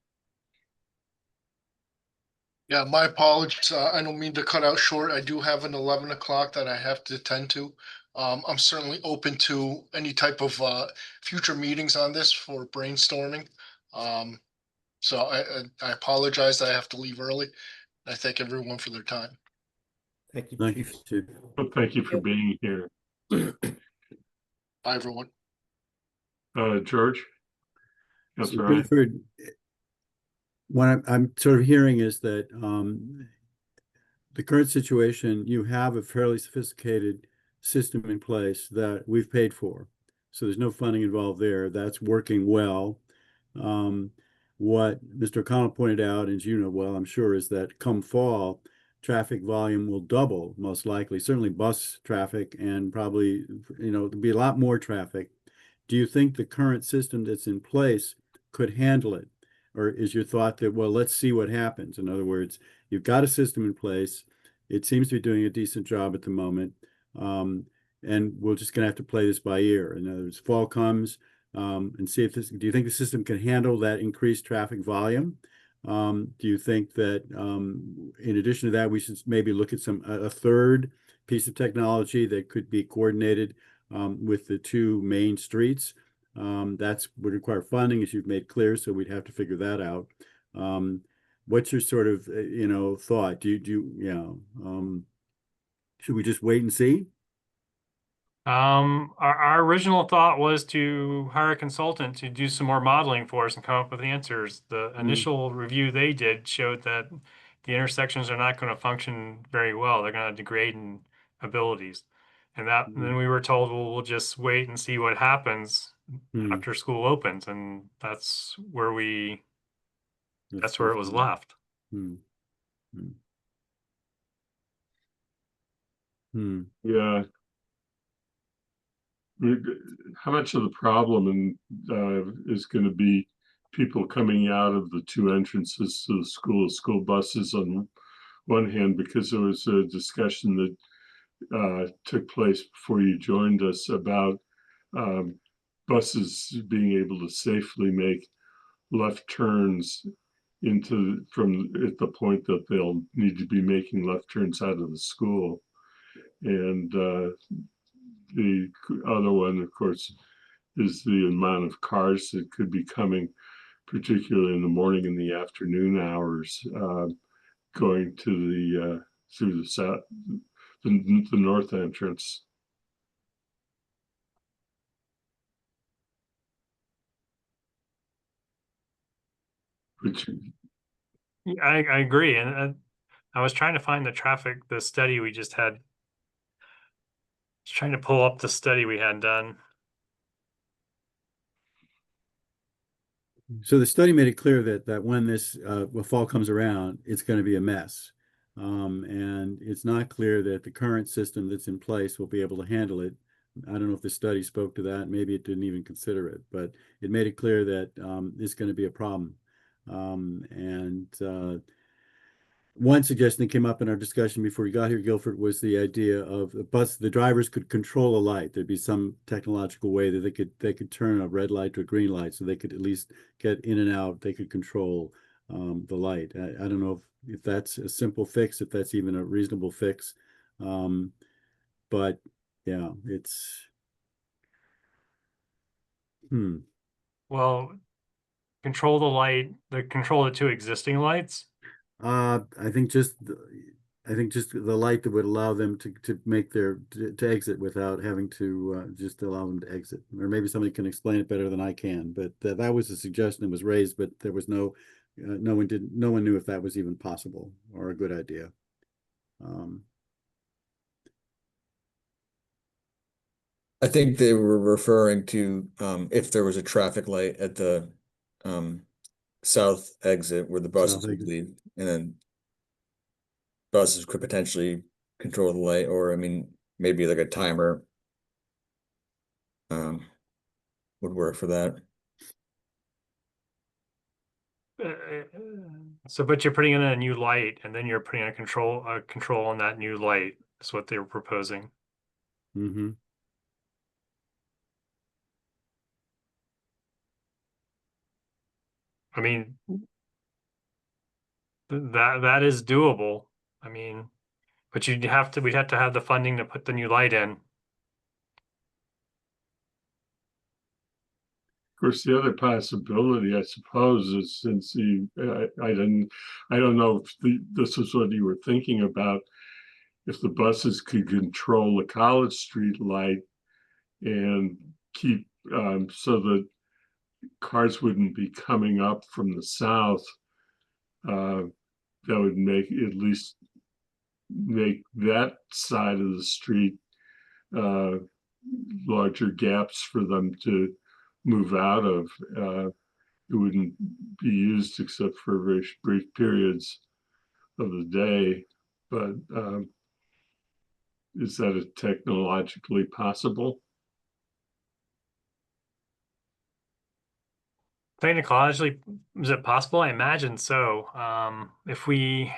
Speaker 1: Yeah, my apologies. I don't mean to cut out short. I do have an 11 o'clock that I have to attend to. I'm certainly open to any type of future meetings on this for brainstorming. So I apologize that I have to leave early. I thank everyone for their time.
Speaker 7: Thank you,
Speaker 6: Thank you,
Speaker 7: Chief.
Speaker 6: Chief.
Speaker 2: Well, thank you for being here.
Speaker 1: Bye, everyone.
Speaker 2: George? That's
Speaker 6: So
Speaker 2: right.
Speaker 6: Guilford, what I'm sort of hearing is that the current situation, you have a fairly sophisticated system in place that we've paid for. So there's no funding involved there. That's working well. What Mr. O'Connell pointed out, as you know well, I'm sure, is that come fall, traffic volume will double, most likely, certainly bus traffic, and probably, there'll be a lot more traffic. Do you think the current system that's in place could handle it? Or is your thought that, well, let's see what happens? In other words, you've got a system in place. It seems to be doing a decent job at the moment. And we're just going to have to play this by ear. In other words, fall comes and see if do you think the system can handle that increased traffic volume? Do you think that in addition to that, we should maybe look at a third piece of technology that could be coordinated with the two main streets? That's would require funding, as you've made clear, so we'd have to figure that out. What's your sort of thought? Should we just wait and see?
Speaker 8: Our original thought was to hire a consultant to do some more modeling for us and come up with answers. The initial review they did showed that the intersections are not going to function very well. They're going to degrade in abilities. And then we were told, well, we'll just wait and see what happens after school opens. And that's where that's where it was left.
Speaker 2: Yeah. how much of the problem is going to be people coming out of the two entrances to the school buses on one hand, because there was a discussion that took place before you joined us about buses being able to safely make left turns from at the point that they'll need to be making left turns out of the school. And the other one, of course, is the amount of cars that could be coming, particularly in the morning and the afternoon hours, going to the through the south, the north entrance. Which,
Speaker 8: Yeah, I agree, and I was trying to find the study we just had. Just trying to pull up the study we had done.
Speaker 6: So the study made it clear that when this fall comes around, it's going to be a mess. And it's not clear that the current system that's in place will be able to handle it. I don't know if the study spoke to that. Maybe it didn't even consider it, but it made it clear that it's going to be a problem. One suggestion that came up in our discussion before we got here, Guilford, was the idea of the drivers could control a light. There'd be some technological way that they could turn a red light to a green light, so they could at least get in and out. They could control the light. I don't know if that's a simple fix, if that's even a reasonable fix. But yeah, it's
Speaker 8: Well, control the two existing lights.
Speaker 6: I think just the light that would allow them to make to exit without having to just allow them to exit. Or maybe somebody can explain it better than I can. But that was a suggestion that was raised, but there was no one knew if that was even possible or a good idea.
Speaker 3: I think they were referring to if there was a traffic light at the south exit where the buses
Speaker 6: South
Speaker 3: would
Speaker 6: exit.
Speaker 3: leave, and then buses could potentially control the light, or I mean, maybe like a timer would work for that.
Speaker 8: So, but you're putting in a new light, and then you're putting a control on that new light. Is what they were proposing.
Speaker 6: Mm-hmm.
Speaker 8: I mean, that is doable. I mean, but we'd have to have the funding to put the new light in.
Speaker 2: of course, the other possibility, I suppose, is since I don't know if this is what you were thinking about, if the buses could control the College Street light and keep so that cars wouldn't be coming up from the south, that would make that side of the street larger gaps for them to move out of. It wouldn't be used except for very brief periods of the day. But is that technologically possible?
Speaker 8: Technologically, is it possible? I imagine so. If we'd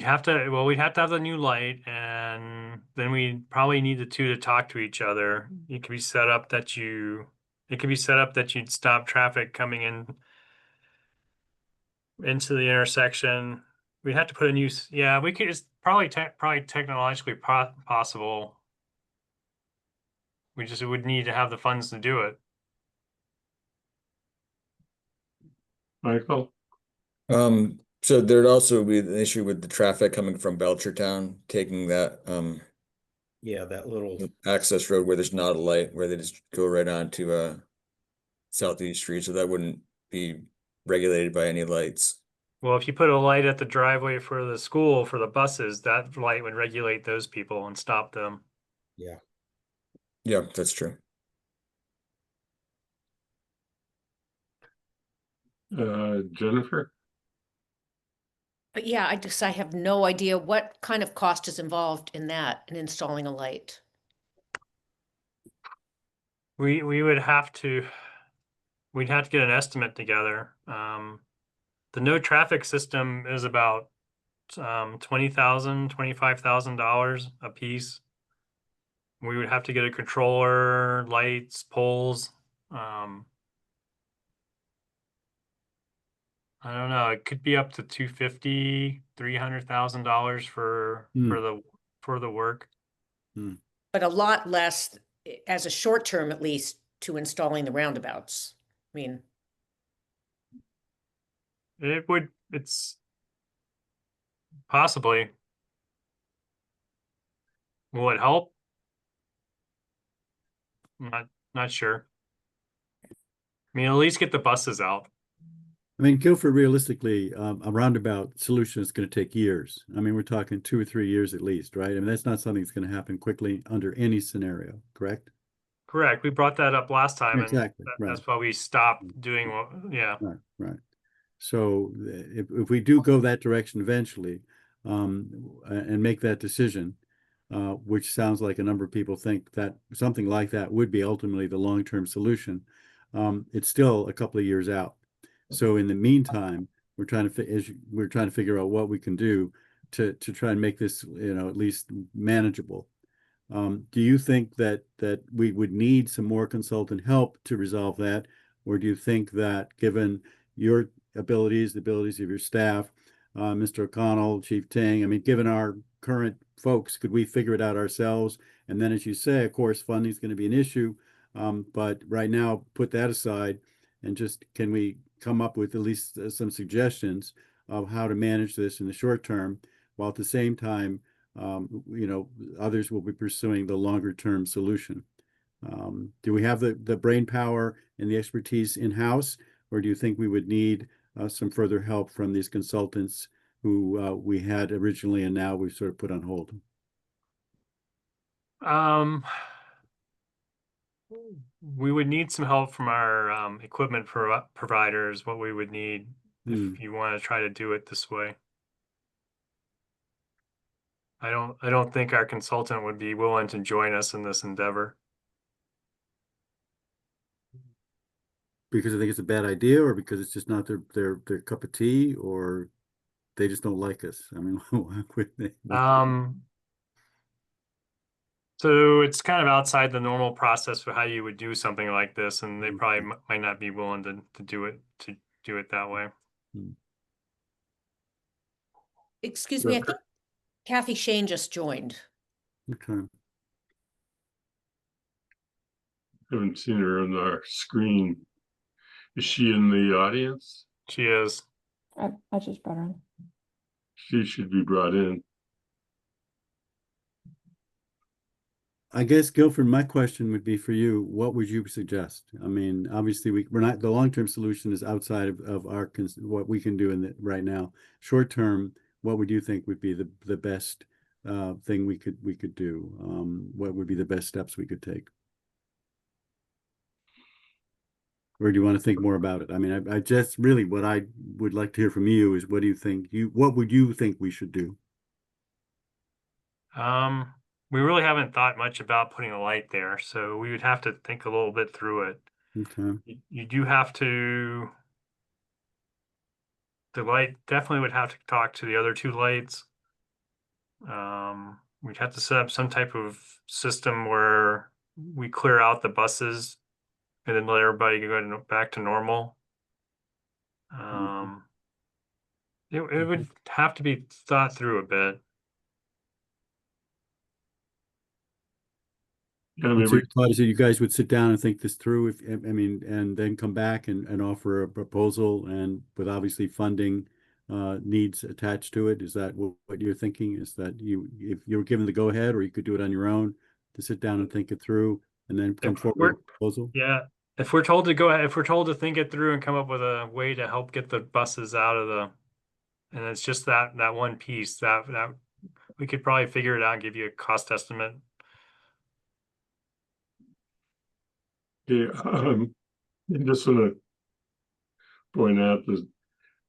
Speaker 8: have to have the new light, and then we'd probably need the two to talk to each other. It could be set up that you'd stop traffic coming into the intersection. We'd have to put we could, it's probably technologically possible. We just would need to have the funds to do it.
Speaker 2: Michael?
Speaker 3: So there'd also be the issue with the traffic coming from Belchertown, taking that
Speaker 7: Yeah, that little
Speaker 3: access road where there's not a light, where they just go right on to Southeast Street, so that wouldn't be regulated by any lights.
Speaker 8: Well, if you put a light at the driveway for the school for the buses, that light would regulate those people and stop them.
Speaker 7: yeah.
Speaker 3: Yeah, that's true.
Speaker 2: Jennifer?
Speaker 4: But yeah, I have no idea what kind of cost is involved in that, in installing a light.
Speaker 8: We would have to, we'd have to get an estimate together. The no traffic system is about $20,000, $25,000 a piece. We would have to get a controller, lights, poles. I don't know. It could be up to $250,000, $300,000 for
Speaker 6: Hmm.
Speaker 8: for the work.
Speaker 4: But a lot less, as a short term at least, to installing the roundabouts. I mean,
Speaker 8: It's possibly. Will it help? Not sure. I mean, at least get the buses out.
Speaker 6: I mean, Guilford, realistically, a roundabout solution is going to take years. I mean, we're talking 2 or 3 years at least, right? I mean, that's not something that's going to happen quickly under any scenario, correct?
Speaker 8: Correct. We brought that up last time, and
Speaker 6: Exactly, right.
Speaker 8: that's why we stopped doing what. Yeah.
Speaker 6: Right, right. So if we do go that direction eventually, and make that decision, which sounds like a number of people think that something like that would be ultimately the long-term solution, it's still a couple of years out. So in the meantime, we're trying to figure out what we can do to try and make this, at least manageable. Do you think that we would need some more consultant help to resolve that? Or do you think that given your abilities, the abilities of your staff, Mr. O'Connell, Chief Ting, I mean, given our current folks, could we figure it out ourselves? And then, as you say, of course, funding is going to be an issue. But right now, put that aside and just, can we come up with at least some suggestions of how to manage this in the short term, while at the same time, others will be pursuing the longer term solution. Do we have the brain power and the expertise in-house, or do you think we would need some further help from these consultants who we had originally and now we've sort of put on hold?
Speaker 8: We would need some help from our equipment providers, what we would need if you want to try to do it this way. I don't think our consultant would be willing to join us in this endeavor.
Speaker 6: Because I think it's a bad idea, or because it's just not their cup of tea, or they just don't like us? I mean, why would they?
Speaker 8: So it's kind of outside the normal process for how you would do something like this, and they probably might not be willing to do it that way.
Speaker 4: excuse me, I think Kathy Shane just joined.
Speaker 6: Okay.
Speaker 2: Haven't seen her on our screen. Is she in the audience?
Speaker 8: She is.
Speaker 9: I just brought her on.
Speaker 2: She should be brought in.
Speaker 6: I guess, Guilford, my question would be for you, what would you suggest? I mean, obviously we're not, the long-term solution is outside of our, what we can do right now. Short-term, what would you think would be the best thing we could do? What would be the best steps we could take? Or do you want to think more about it? I mean, I just really, what I would like to hear from you is, what do you think what would you think we should do?
Speaker 8: We really haven't thought much about putting a light there, so we would have to think a little bit through it.
Speaker 6: Okay.
Speaker 8: You do have to, the light definitely would have to talk to the other two lights. We'd have to set up some type of system where we clear out the buses and then let everybody go back to normal. It would have to be thought through a bit.
Speaker 2: Yeah, I mean,
Speaker 6: So your thought is that you guys would sit down and think this through, and then come back and offer a proposal, and with obviously funding needs attached to it. Is that what you're thinking? Is that if you were given the go ahead, or you could do it on your own, to sit down and think it through and then come forward with a proposal?
Speaker 8: Yeah. If we're told to go ahead, if we're told to think it through and come up with a way to help get the buses out of and it's just that one piece that we could probably figure it out and give you a cost estimate.
Speaker 2: yeah, I just want to point out that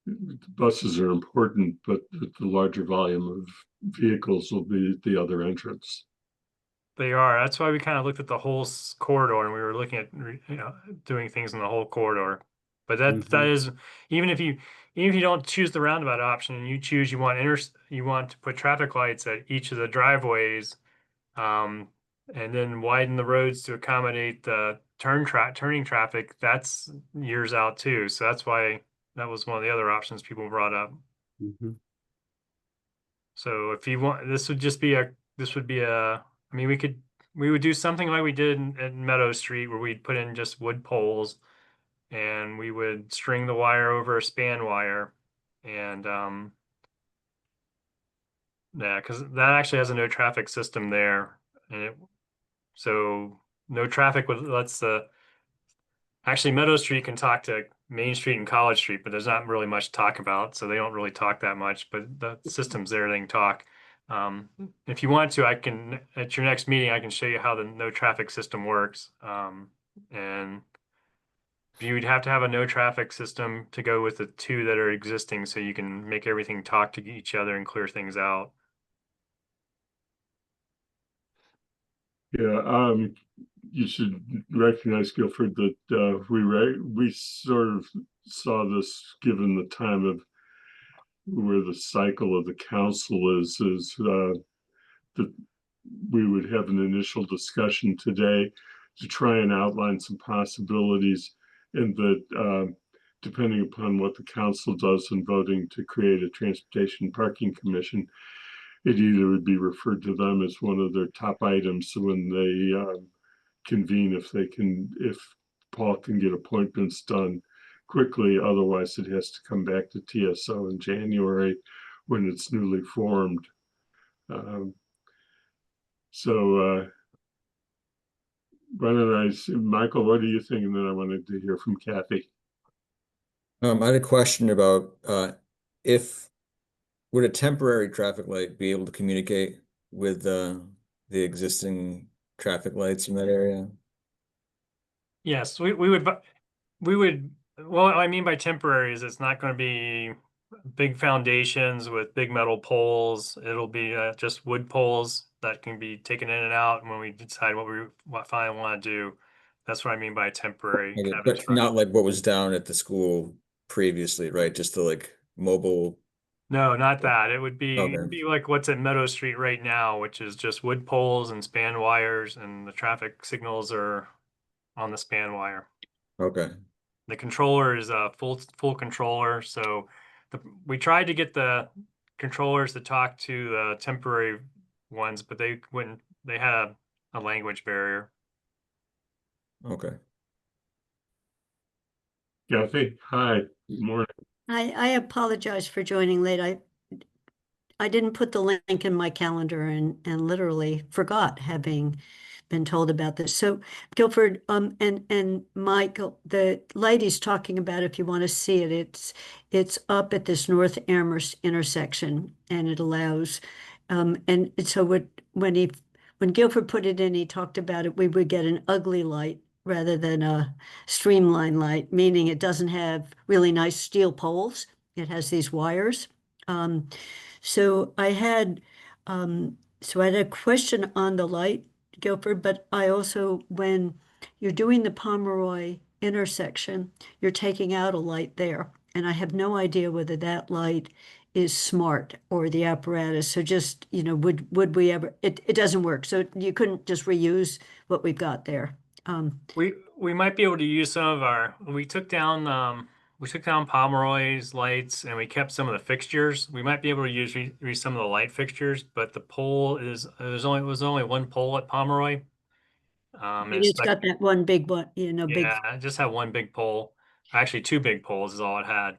Speaker 2: the buses are important, but the larger volume of vehicles will be the other entrance.
Speaker 8: They are. That's why we kind of looked at the whole corridor, and we were looking at doing things in the whole corridor. But that is, even if you don't choose the roundabout option and you choose you want to put traffic lights at each of the driveways, and then widen the roads to accommodate the turning traffic, that's years out too. So that's why that was one of the other options people brought up. So if you want, this would be a, I mean, we would do something like we did at Meadow Street where we'd put in just wood poles and we would string the wire over a span wire. And, yeah, because that actually has a no traffic system there. And so no traffic lets actually Meadow Street can talk to Main Street and College Street, but there's not really much to talk about. So they don't really talk that much, but the system's there, they can talk. If you want to, I can, at your next meeting, I can show you how the no traffic system works. And you'd have to have a no traffic system to go with the two that are existing so you can make everything talk to each other and clear things out.
Speaker 2: Yeah, you should recognize, Guilford, that we sort of saw this given the time of where the cycle of the council is that we would have an initial discussion today to try and outline some possibilities, and that depending upon what the council does in voting to create a transportation parking commission, it either would be referred to them as one of their top items. So when they convene, if Paul can get appointments done quickly, otherwise it has to come back to TSO in January when it's newly formed. Why don't Michael, what do you think? And then I wanted to hear from Kathy.
Speaker 3: I had a question about would a temporary traffic light be able to communicate with the existing traffic lights in that area?
Speaker 8: Yes, we would, well, I mean by temporary is it's not going to be big foundations with big metal poles. It'll be just wood poles that can be taken in and out when we decide what finally want to do. That's what I mean by temporary.
Speaker 3: Okay, but not like what was down at the school previously, right? Just the like mobile.
Speaker 8: No, not that. It would be,
Speaker 3: Okay.
Speaker 8: it'd be like what's at Meadow Street right now, which is just wood poles and span wires, and the traffic signals are on the span wire.
Speaker 3: Okay.
Speaker 8: The controller is a full controller. So we tried to get the controllers to talk to the temporary ones, but they wouldn't. They had a language barrier.
Speaker 3: Okay.
Speaker 2: Kathy, hi, good morning.
Speaker 10: I apologize for joining late. I didn't put the link in my calendar and literally forgot, having been told about this. So Guilford, and Michael, the lady's talking about, if you want to see it, it's up at this North Amherst intersection, and it allows, and so when Guilford put it in, he talked about it, we would get an ugly light rather than a streamlined light, meaning it doesn't have really nice steel poles. It has these wires. So I had a question on the light, Guilford, but I also, when you're doing the Pomeroy intersection, you're taking out a light there. And I have no idea whether that light is smart or the apparatus. So just, would we ever, it doesn't work. So you couldn't just reuse what we've got there.
Speaker 8: We might be able to use some of our, we took down Pomeroy's lights and we kept some of the fixtures. We might be able to use some of the light fixtures, but the pole was only one pole at Pomeroy.
Speaker 10: It's got that one big one, big.
Speaker 8: Yeah, I just have one big pole. Actually, two big poles is all it had.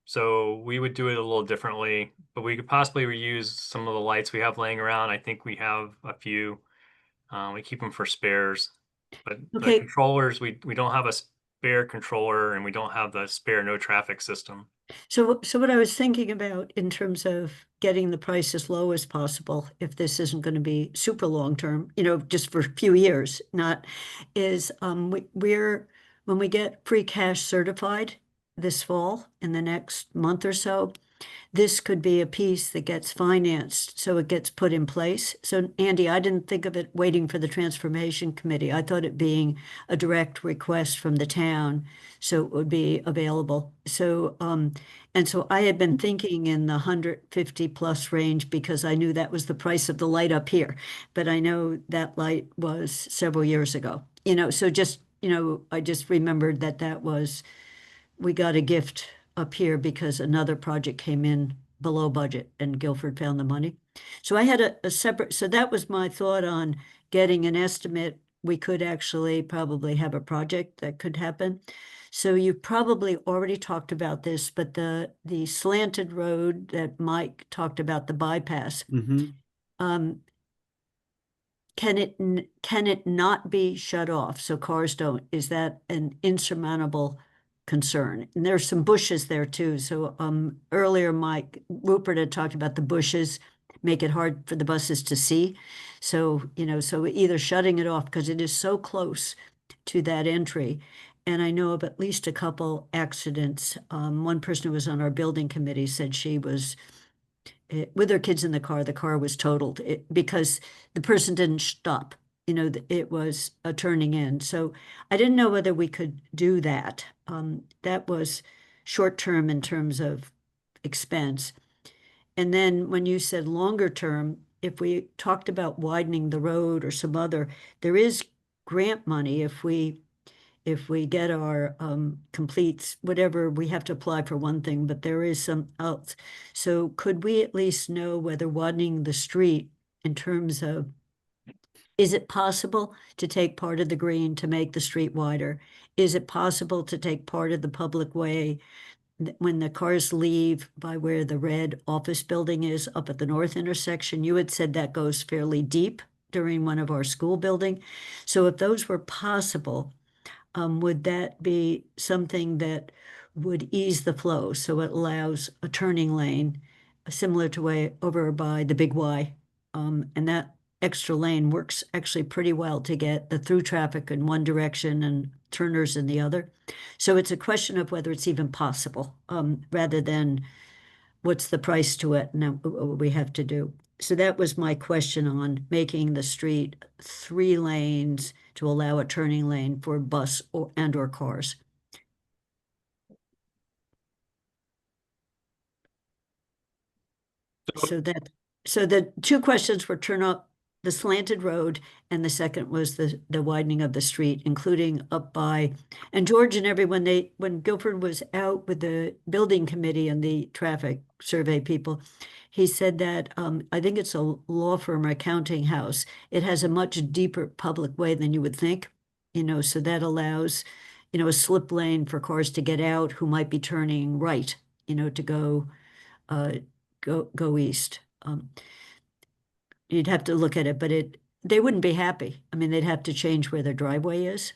Speaker 8: So we would do it a little differently, but we could possibly reuse some of the lights we have laying around. I think we have a few. We keep them for spares. But
Speaker 10: Okay.
Speaker 8: the controllers, we don't have a spare controller, and we don't have the spare no traffic system.
Speaker 10: So what I was thinking about in terms of getting the price as low as possible, if this isn't going to be super long term, just for a few years, when we get free cash certified, this fall, in the next month or so, this could be a piece that gets financed, so it gets put in place. So Andy, I didn't think of it waiting for the transformation committee. I thought it being a direct request from the town, so it would be available. So, and so I had been thinking in the 150 plus range because I knew that was the price of the light up here. But I know that light was several years ago, so just, I just remembered that was, we got a gift up here because another project came in below budget and Guilford found the money. So I had a separate, so that was my thought on getting an estimate. We could actually probably have a project that could happen. So you probably already talked about this, but the slanted road that Mike talked about, the bypass, can it not be shut off so cars don't? Is that an insurmountable concern? And there's some bushes there too. So earlier Mike Rupert had talked about the bushes make it hard for the buses to see. So, so either shutting it off because it is so close to that entry. And I know of at least a couple accidents. One person who was on our building committee said she was with her kids in the car was totaled because the person didn't stop. It was a turning in. So I didn't know whether we could do that. That was short term in terms of expense. And then when you said longer term, if we talked about widening the road or some other, there is grant money if we get our completes, whatever, we have to apply for one thing, but there is some else. So could we at least know whether widening the street in terms of, is it possible to take part of the green to make the street wider? Is it possible to take part of the public way when the cars leave by where the red office building is up at the north intersection? You had said that goes fairly deep during one of our school building. So if those were possible, would that be something that would ease the flow so it allows a turning lane similar to way over by the Big Y? And that extra lane works actually pretty well to get the through traffic in one direction and turners in the other. So it's a question of whether it's even possible, rather than what's the price to it and what we have to do. So that was my question on making the street 3 lanes to allow a turning lane for bus or cars. So the 2 questions were turn up the slanted road, and the second was the widening of the street, including up by, and George and everyone, when Guilford was out with the building committee and the traffic survey people, he said that I think it's a law firm or accounting house. It has a much deeper public way than you would think, so that allows, a slip lane for cars to get out who might be turning right, to go east. You'd have to look at it, but they wouldn't be happy. I mean, they'd have to change where their driveway is.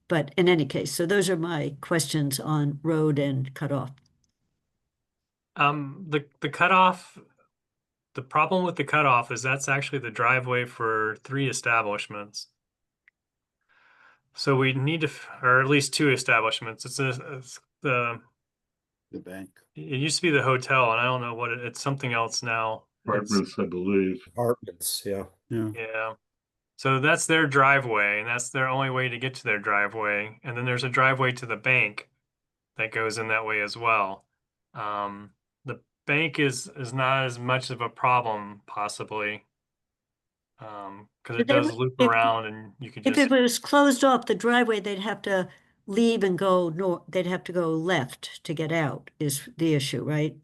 Speaker 10: But in any case, so those are my questions on road and cutoff.
Speaker 8: The cutoff, the problem with the cutoff is that's actually the driveway for 3 establishments. So we need to, or at least 2 establishments. It's the
Speaker 6: bank.
Speaker 8: It used to be the hotel, and I don't know what it's something else now.
Speaker 2: Apartments, I believe.
Speaker 7: Apartments, yeah.
Speaker 8: Yeah. So that's their driveway, and that's their only way to get to their driveway. And then there's a driveway to the bank that goes in that way as well. The bank is not as much of a problem, possibly, because it does loop around, and you could
Speaker 10: If
Speaker 8: just.
Speaker 10: it was closed off the driveway, they'd have to leave and go north. They'd have to go left to get out is the issue, right?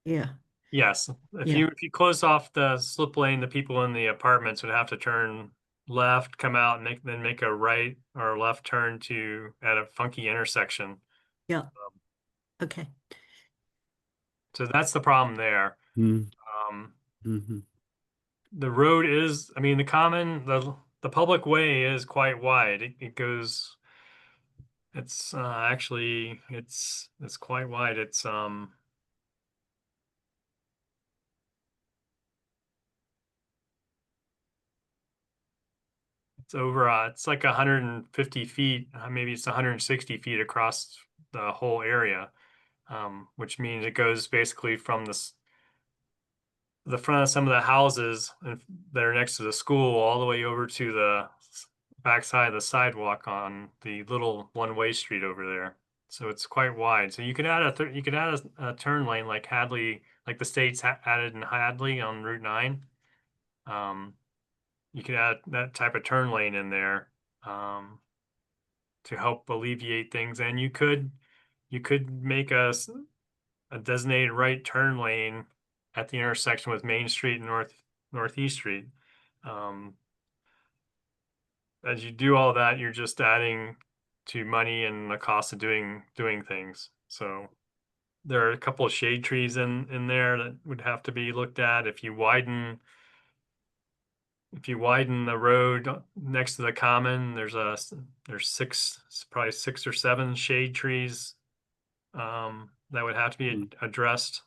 Speaker 10: Yeah.
Speaker 8: Yes, if
Speaker 10: Yeah.
Speaker 8: you close off the slip lane, the people in the apartments would have to turn left, come out, and then make a right or left turn at a funky intersection.
Speaker 10: Yeah. Okay.
Speaker 8: So that's the problem there.
Speaker 6: Mm-hmm.
Speaker 8: The road is, I mean, the public way is quite wide. It goes. It's actually it's quite wide. It's over, it's like 150 feet, maybe it's 160 feet across the whole area, which means it goes basically from the front of some of the houses that are next to the school all the way over to the backside of the sidewalk on the little one-way street over there. So it's quite wide. So you could add a turn lane like Hadley, like the state's added in Hadley on Route 9. You could add that type of turn lane in there to help alleviate things, and you could make a designated right turn lane at the intersection with Main Street and Northeast Street. As you do all that, you're just adding to money and the cost of doing things. So there are a couple of shade trees in there that would have to be looked at. If you widen the road next to the common, there's probably 6 or 7 shade trees that would have to be addressed.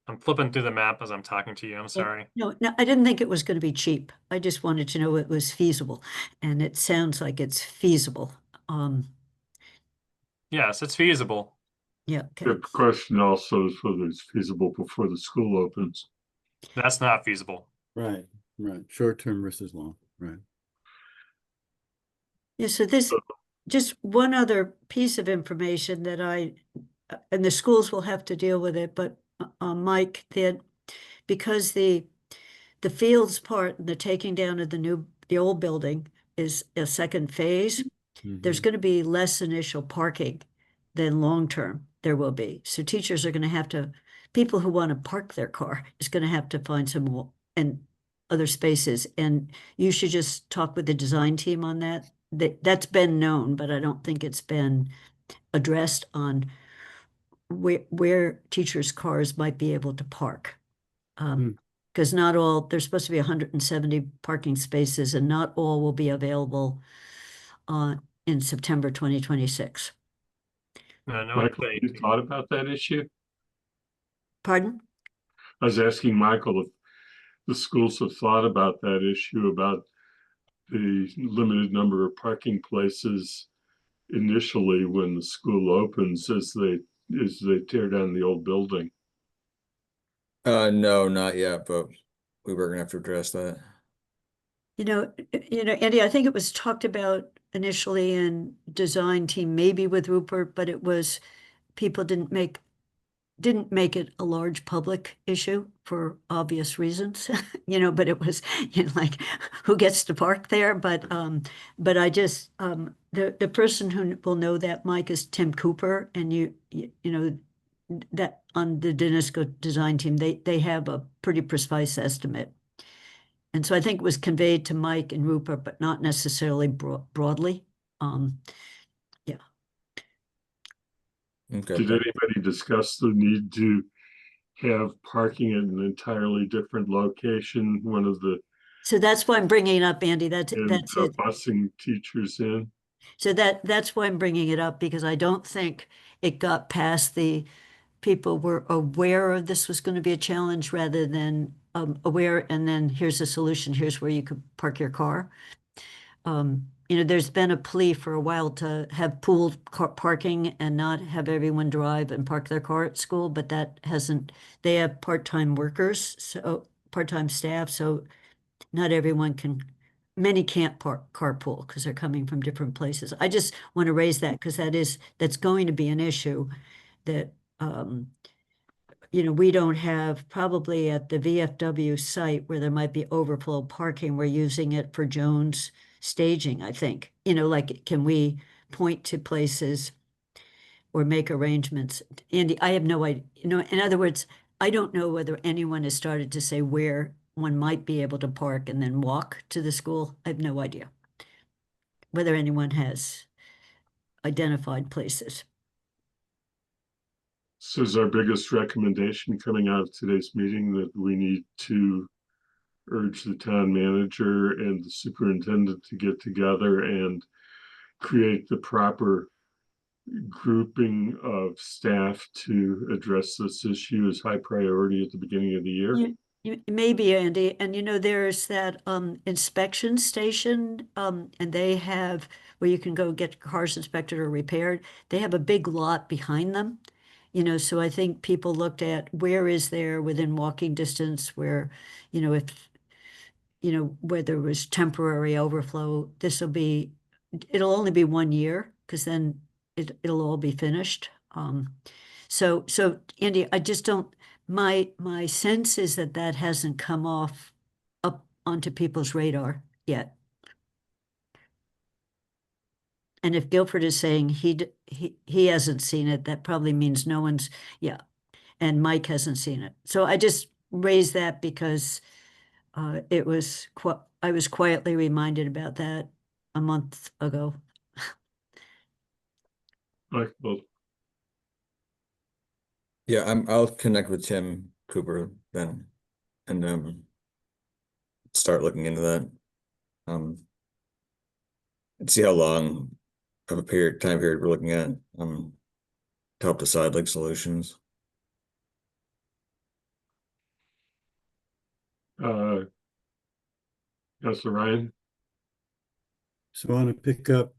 Speaker 8: I'm flipping through the map as I'm talking to you. I'm sorry.
Speaker 10: No, I didn't think it was going to be cheap. I just wanted to know it was feasible, and it sounds like it's feasible.
Speaker 8: Yes, it's feasible.
Speaker 10: Yeah. Okay.
Speaker 2: The question also is whether it's feasible before the school opens.
Speaker 8: That's not feasible.
Speaker 6: Right, right. Short term versus long, right.
Speaker 10: Yeah, so this, just one other piece of information that and the schools will have to deal with it, but Mike, that because the fields part, the taking down of the old building is a second phase, there's going to be less initial parking than long term there will be. So teachers are going to have to, people who want to park their car is going to have to find some and other spaces. And you should just talk with the design team on that. That's been known, but I don't think it's been addressed on where teachers' cars might be able to park. Because not all, there's supposed to be 170 parking spaces, and not all will be available in September 2026.
Speaker 8: No,
Speaker 2: Michael, have you thought about that issue?
Speaker 10: Pardon?
Speaker 2: I was asking Michael if the schools have thought about that issue, about the limited number of parking places initially when the school opens as they tear down the old building.
Speaker 3: No, not yet, but we were gonna have to address that.
Speaker 10: You know, Andy, I think it was talked about initially in design team, maybe with Rupert, but it was people didn't make it a large public issue for obvious reasons, but it was, like who gets to park there. But I just, the person who will know that, Mike, is Tim Cooper. And you know, that on the Danisco design team, they have a pretty precise estimate. And so I think it was conveyed to Mike and Rupert, but not necessarily broadly. Yeah.
Speaker 3: Okay.
Speaker 2: Did anybody discuss the need to have parking at an entirely different location? One of the
Speaker 10: So that's why I'm bringing it up, Andy. That's it.
Speaker 2: Busing teachers in.
Speaker 10: So that's why I'm bringing it up, because I don't think it got past the people were aware of this was going to be a challenge, rather than aware and then here's a solution. Here's where you could park your car. There's been a plea for a while to have pooled parking and not have everyone drive and park their car at school, but that hasn't. They have part-time workers, so part-time staff, so not everyone can. Many can't carpool because they're coming from different places. I just want to raise that because that's going to be an issue that we don't have probably at the VFW site where there might be overflow parking. We're using it for Jones staging, I think. Like, can we point to places or make arrangements? Andy, I have no idea. In other words, I don't know whether anyone has started to say where one might be able to park and then walk to the school. I have no idea whether anyone has identified places.
Speaker 2: So is our biggest recommendation coming out of today's meeting that we need to urge the town manager and the superintendent to get together and create the proper grouping of staff to address this issue as high priority at the beginning of the year?
Speaker 10: Maybe, Andy, and there's that inspection station, and they have where you can go get cars inspected or repaired. They have a big lot behind them, so I think people looked at where is there within walking distance where, if where there was temporary overflow, it'll only be 1 year because then it'll all be finished. So Andy, I just don't, my sense is that hasn't come up onto people's radar yet. And if Guilford is saying he hasn't seen it, that probably means no one's, yeah. And Mike hasn't seen it. So I just raised that because I was quietly reminded about that a month ago.
Speaker 2: Well,
Speaker 3: Yeah, I'll connect with Tim Cooper then and start looking into that. And see how long of a time period we're looking at to help decide like solutions.
Speaker 2: Councilor Ryan?
Speaker 6: So I want to pick up,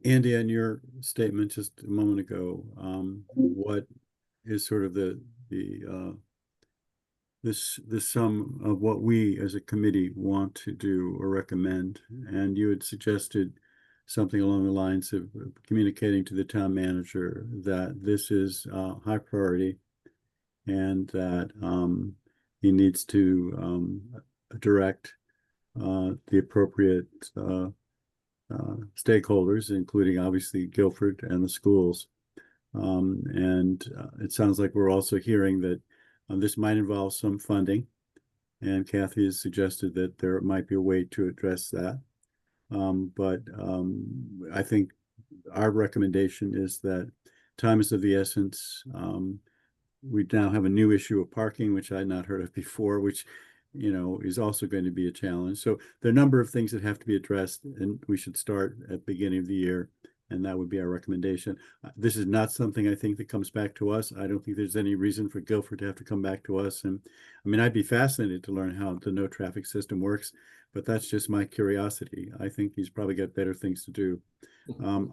Speaker 6: Andy, on your statement just a moment ago. What is sort of the sum of what we as a committee want to do or recommend? And you had suggested something along the lines of communicating to the town manager that this is high priority and that he needs to direct the appropriate stakeholders, including obviously Guilford and the schools. And it sounds like we're also hearing that this might involve some funding. And Kathy has suggested that there might be a way to address that. But I think our recommendation is that time is of the essence. We now have a new issue of parking, which I had not heard of before, which is also going to be a challenge. So there are a number of things that have to be addressed, and we should start at the beginning of the year, and that would be our recommendation. This is not something I think that comes back to us. I don't think there's any reason for Guilford to have to come back to us. And I mean, I'd be fascinated to learn how the no traffic system works, but that's just my curiosity. I think he's probably got better things to do.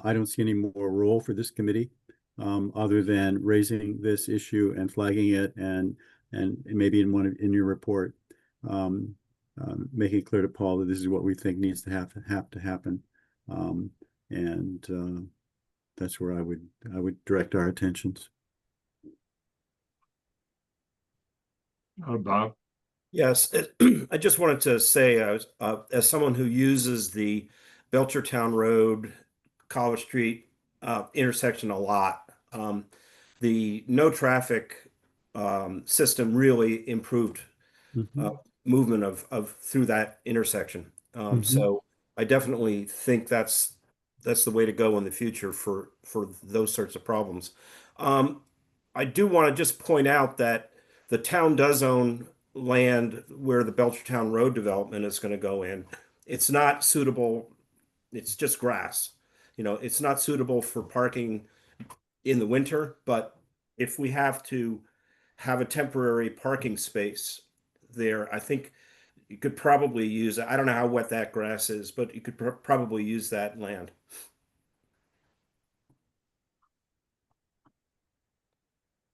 Speaker 6: I don't see any more role for this committee other than raising this issue and flagging it, and maybe in your report, making it clear to Paul that this is what we think needs to happen. And that's where I would direct our attentions.
Speaker 2: Bob?
Speaker 7: Yes, I just wanted to say, as someone who uses the Belchertown Road, College Street intersection a lot, the no traffic system really improved movement of through that intersection. So I definitely think that's the way to go in the future for those sorts of problems. I do want to just point out that the town does own land where the Belchertown Road development is going to go in. It's not suitable. It's just grass. It's not suitable for parking in the winter, but if we have to have a temporary parking space there, I think you could probably use it. I don't know how wet that grass is, but you could probably use that land.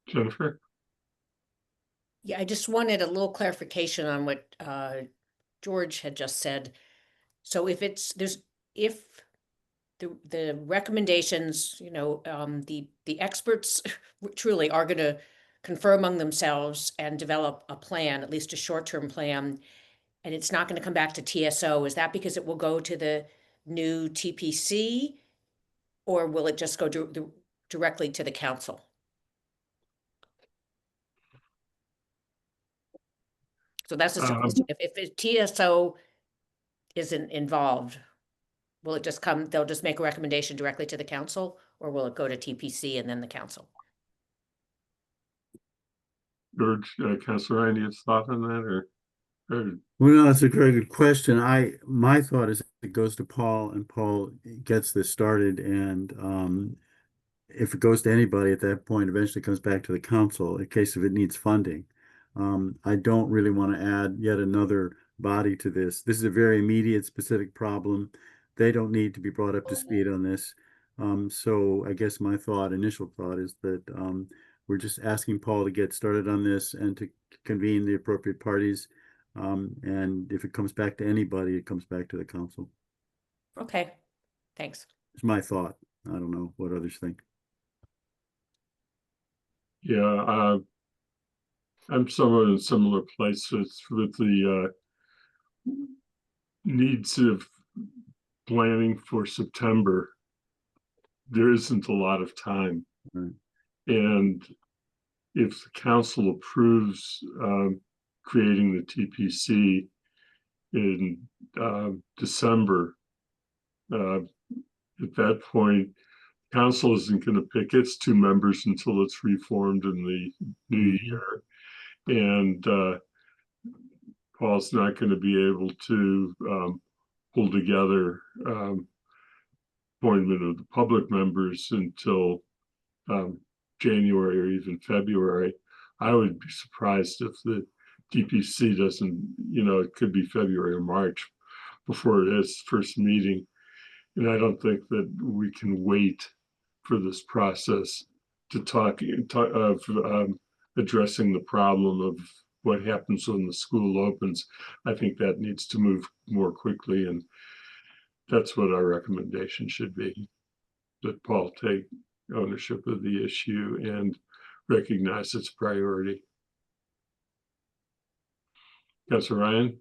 Speaker 2: Jennifer?
Speaker 4: Yeah, I just wanted a little clarification on what George had just said. So if the recommendations, the experts truly are going to confer among themselves and develop a plan, at least a short-term plan, and it's not going to come back to TSO, is that because it will go to the new TPC, or will it just go directly to the council? So that's just a question. If TSO isn't involved, will it just they'll just make a recommendation directly to the council, or will it go to TPC and then the council?
Speaker 2: George, Councilor Ryan, any thought on that, or?
Speaker 6: Well, no, that's a very good question. My thought is it goes to Paul, and Paul gets this started, and if it goes to anybody at that point, eventually comes back to the council in case if it needs funding. I don't really want to add yet another body to this. This is a very immediate, specific problem. They don't need to be brought up to speed on this. So I guess my initial thought is that we're just asking Paul to get started on this and to convene the appropriate parties. And if it comes back to anybody, it comes back to the council.
Speaker 4: Okay, thanks.
Speaker 6: It's my thought. I don't know what others think.
Speaker 2: Yeah, I'm somewhat in a similar place with the needs of planning for September. There isn't a lot of time.
Speaker 6: Right.
Speaker 2: And if the council approves creating the TPC in December, at that point, council isn't going to pick its 2 members until it's reformed in the new year. And Paul's not going to be able to pull together appointment of the public members until January or even February. I would be surprised if the DPC doesn't, it could be February or March before it has first meeting. And I don't think that we can wait for this process to talk of addressing the problem of what happens when the school opens. I think that needs to move more quickly, and that's what our recommendation should be, that Paul take ownership of the issue and recognize its priority. Councilor Ryan?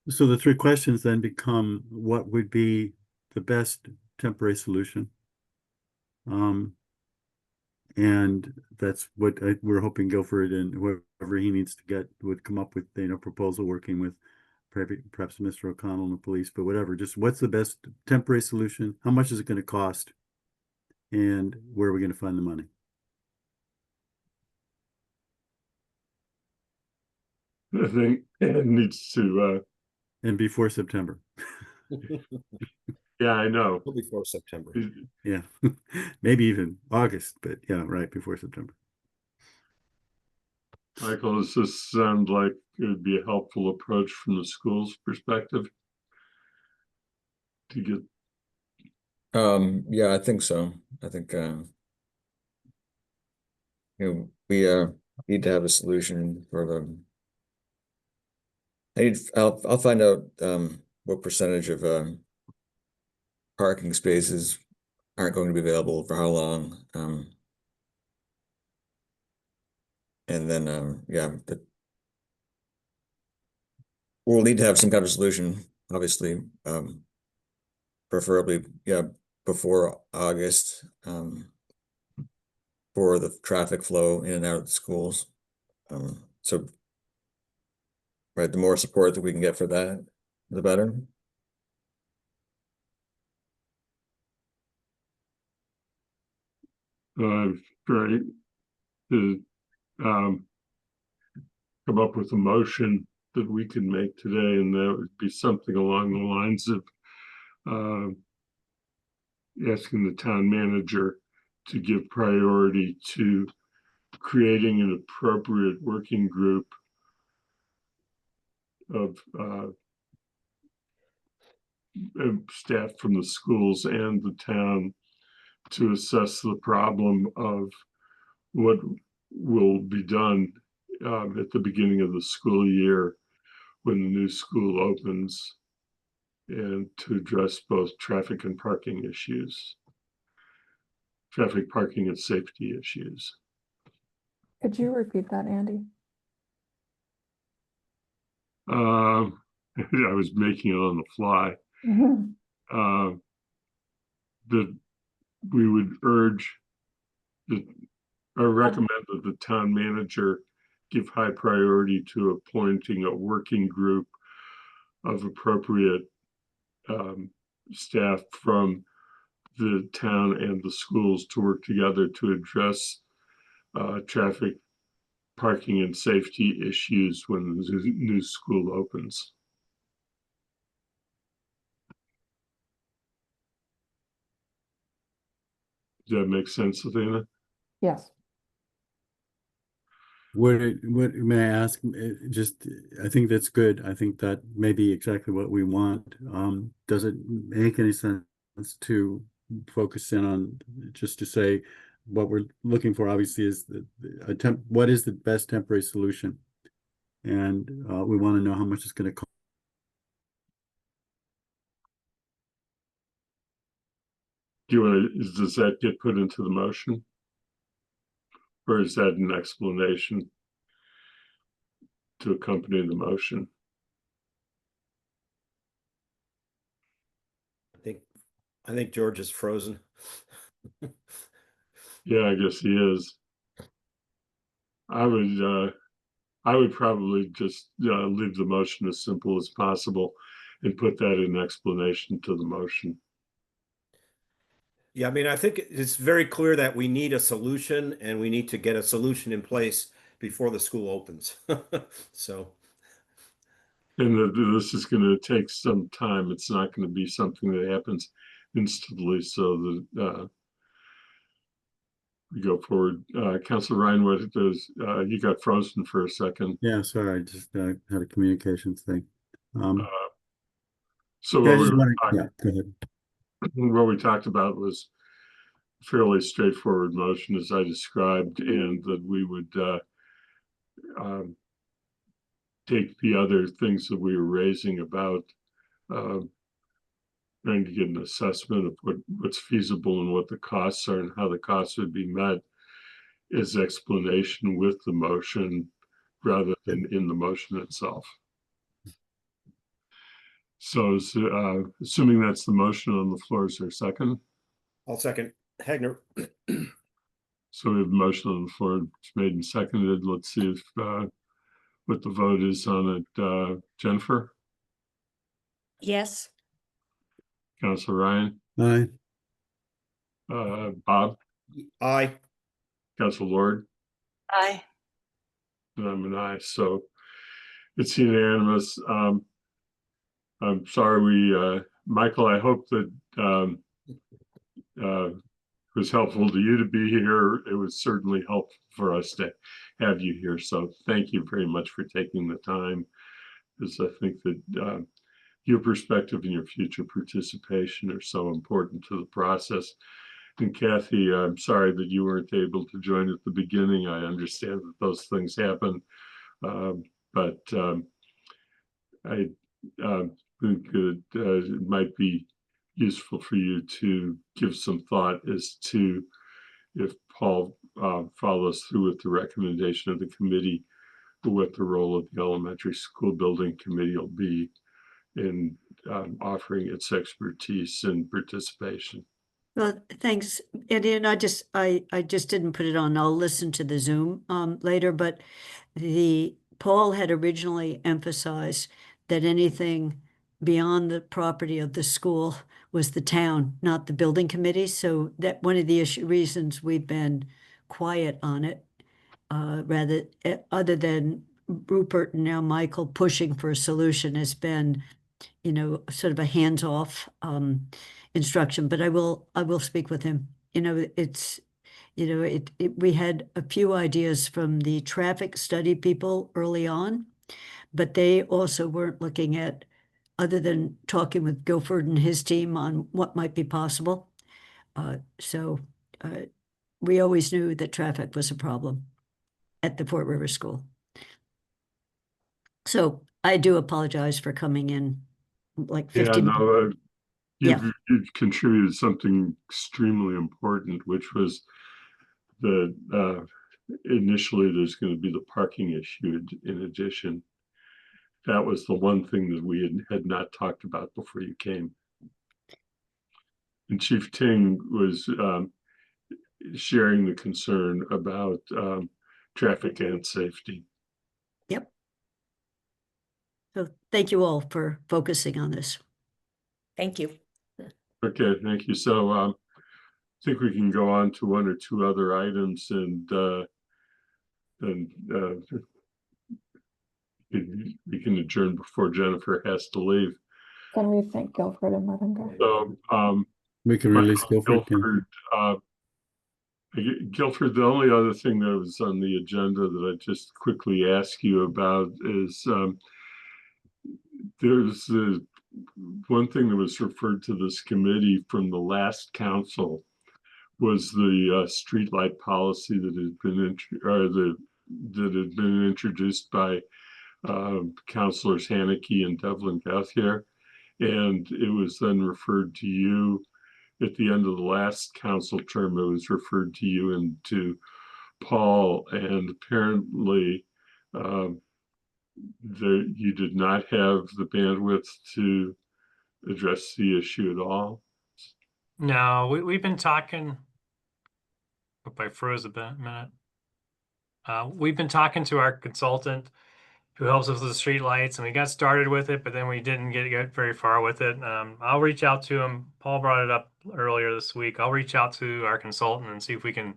Speaker 6: So the 3 questions then become, what would be the best temporary solution? And that's what we're hoping Guilford and whoever he needs to get would come up with, proposal, working with perhaps Mr. O'Connell and the police, but whatever, just what's the best temporary solution? How much is it going to cost? And where are we going to find the money?
Speaker 2: I think it needs to
Speaker 6: And before September.
Speaker 2: yeah, I know.
Speaker 7: Before September.
Speaker 6: Yeah, maybe even August, but yeah, right before September.
Speaker 2: Michael, does this sound like it would be a helpful approach from the school's perspective to get?
Speaker 3: Yeah, I think so. I think we need to have a solution for the. I'll find out what percentage of parking spaces aren't going to be available for how long. And then yeah, we'll need to have some kind of solution, obviously, preferably, yeah, before August, for the traffic flow in and out of the schools. So, right, the more support that we can get for that, the better.
Speaker 2: Great to come up with a motion that we can make today, and that would be something along the lines of asking the town manager to give priority to creating an appropriate working group of staff from the schools and the town to assess the problem of what will be done at the beginning of the school year when the new school opens, and to address both traffic and parking issues, traffic, parking, and safety issues.
Speaker 9: Could you repeat that, Andy?
Speaker 2: I was making it on the fly. That we would urge or recommend that the town manager give high priority to appointing a working group of appropriate staff from the town and the schools to work together to address traffic, parking, and safety issues when the new school opens. Does that make sense, Athena?
Speaker 9: Yes.
Speaker 6: What may I ask? Just, I think that's good. I think that may be exactly what we want. Does it make any sense to focus in on, just to say, what we're looking for obviously is what is the best temporary solution? And we want to know how much it's going to cost.
Speaker 2: Does that get put into the motion? Or is that an explanation to accompany the motion?
Speaker 7: I think George is frozen.
Speaker 2: Yeah, I guess he is. I would probably just leave the motion as simple as possible and put that in explanation to the motion.
Speaker 7: Yeah, I mean, I think it's very clear that we need a solution and we need to get a solution in place before the school opens. So,
Speaker 2: And this is going to take some time. It's not going to be something that happens instantly. So that we go forward. Councilor Ryan, what does you got frozen for a second?
Speaker 6: Yeah, sorry, I just had a communications thing.
Speaker 2: So
Speaker 6: Yeah, I
Speaker 2: what
Speaker 6: just
Speaker 2: we,
Speaker 6: wanted, yeah, go ahead.
Speaker 2: what we talked about was fairly straightforward motion as I described, and that we would take the other things that we were raising about trying to get an assessment of what's feasible and what the costs are and how the costs would be met as explanation with the motion rather than in the motion itself. So assuming that's the motion on the floor, is there a second?
Speaker 7: I'll second Hagner.
Speaker 2: So we have a motion on the floor. It's made and seconded. Let's see if what the vote is on it. Jennifer?
Speaker 10: Yes.
Speaker 2: Councilor Ryan?
Speaker 6: Aye.
Speaker 2: Bob?
Speaker 7: Aye.
Speaker 2: Councilor Lord?
Speaker 10: Aye.
Speaker 2: And I'm an aye. So it's unanimous. I'm sorry Michael, I hope that it was helpful to you to be here. It was certainly helpful for us to have you here. So thank you very much for taking the time, because I think that your perspective and your future participation are so important to the process. And Kathy, I'm sorry that you weren't able to join at the beginning. I understand that those things happen. But I think that it might be useful for you to give some thought as to if Paul follows through with the recommendation of the committee, what the role of the elementary school building committee will be in offering its expertise and participation.
Speaker 10: Well, thanks, Andy. And I just didn't put it on. I'll listen to the Zoom later, but Paul had originally emphasized that anything beyond the property of the school was the town, not the building committee. So that one of the reasons we've been quiet on it, other than Rupert and now Michael pushing for a solution, has been, sort of a hands-off instruction. But I will speak with him. It's, we had a few ideas from the traffic study people early on, but they also weren't looking at, other than talking with Guilford and his team on what might be possible. So we always knew that traffic was a problem at the Fort River School. So I do apologize for coming in like 15 minutes.
Speaker 2: You've contributed something extremely important, which was that initially there's going to be the parking issue in addition. That was the one thing that we had not talked about before you came. And Chief Ting was sharing the concern about traffic and safety.
Speaker 10: Yep. So thank you all for focusing on this.
Speaker 4: Thank you.
Speaker 2: Okay, thank you. So I think we can go on to one or two other items, and we can adjourn before Jennifer has to leave.
Speaker 9: Can we thank Guilford and let him go?
Speaker 2: So
Speaker 6: We can release Guilford.
Speaker 2: Guilford Guilford, the only other thing that was on the agenda that I just quickly ask you about is there's one thing that was referred to this committee from the last council was the streetlight policy that had been that had been introduced by councilors Haneke and Devlin Gauthier, and it was then referred to you at the end of the last council term. It was referred to you and to Paul, and apparently you did not have the bandwidth to address the issue at all.
Speaker 8: No, we've been talking. Hope I froze a minute. We've been talking to our consultant who helps us with the street lights, and we got started with it, but then we didn't get very far with it. I'll reach out to him. Paul brought it up earlier this week. I'll reach out to our consultant and see if we can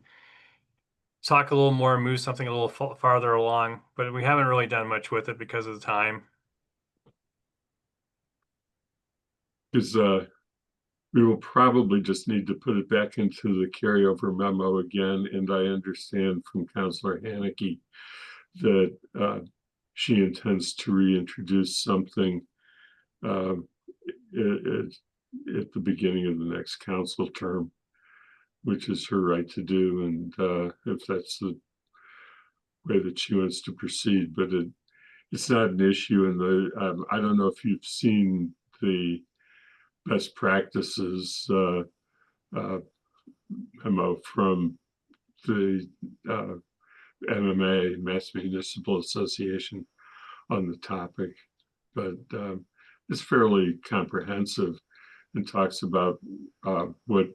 Speaker 8: talk a little more and move something a little farther along, but we haven't really done much with it because of the time.
Speaker 2: Because we will probably just need to put it back into the carryover memo again. And I understand from Councilor Haneke that she intends to reintroduce something at the beginning of the next council term, which is her right to do. And if that's the way that she wants to proceed, but it's not an issue. And I don't know if you've seen the best practices memo from the MMA, Mass Municipal Association, on the topic, but it's fairly comprehensive and talks about what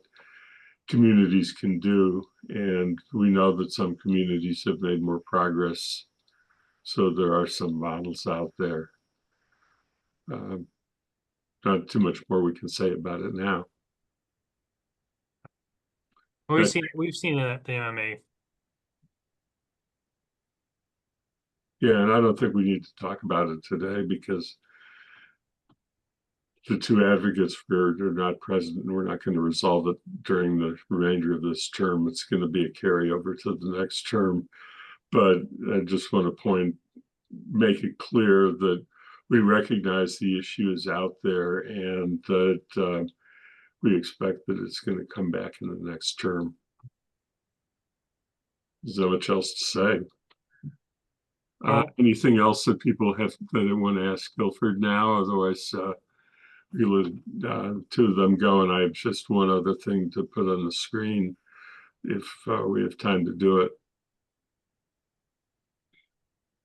Speaker 2: communities can do. And we know that some communities have made more progress. So there are some models out there. Not too much more we can say about it now.
Speaker 8: We've seen it at the MMA.
Speaker 2: Yeah, and I don't think we need to talk about it today because the two advocates are not present, and we're not going to resolve it during the remainder of this term. It's going to be a carryover to the next term. But I just want to make it clear that we recognize the issue is out there, and that we expect that it's going to come back in the next term. There's not much else to say. Anything else that people have that they want to ask Guilford now? Otherwise, we let two of them go, and I have just one other thing to put on the screen if we have time to do it.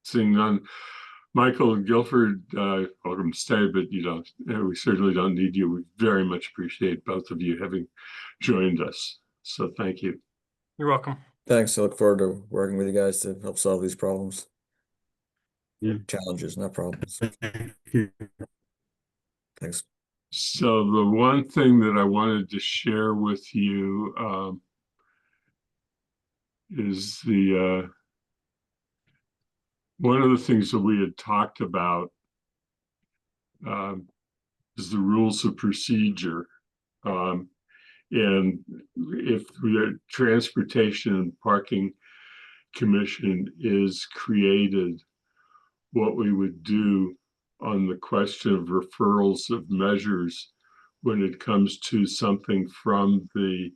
Speaker 2: Seeing none. Michael and Guilford, welcome to stay, but we certainly don't need you. We very much appreciate both of you having joined us. So thank you.
Speaker 8: You're welcome.
Speaker 3: Thanks. I look forward to working with you guys to help solve these problems.
Speaker 6: Yeah.
Speaker 3: Challenges, not problems. Thanks.
Speaker 2: So the one thing that I wanted to share with you is one of the things that we had talked about is the rules of procedure. And if the Transportation and Parking Commission is created, what we would do on the question of referrals of measures when it comes to something from the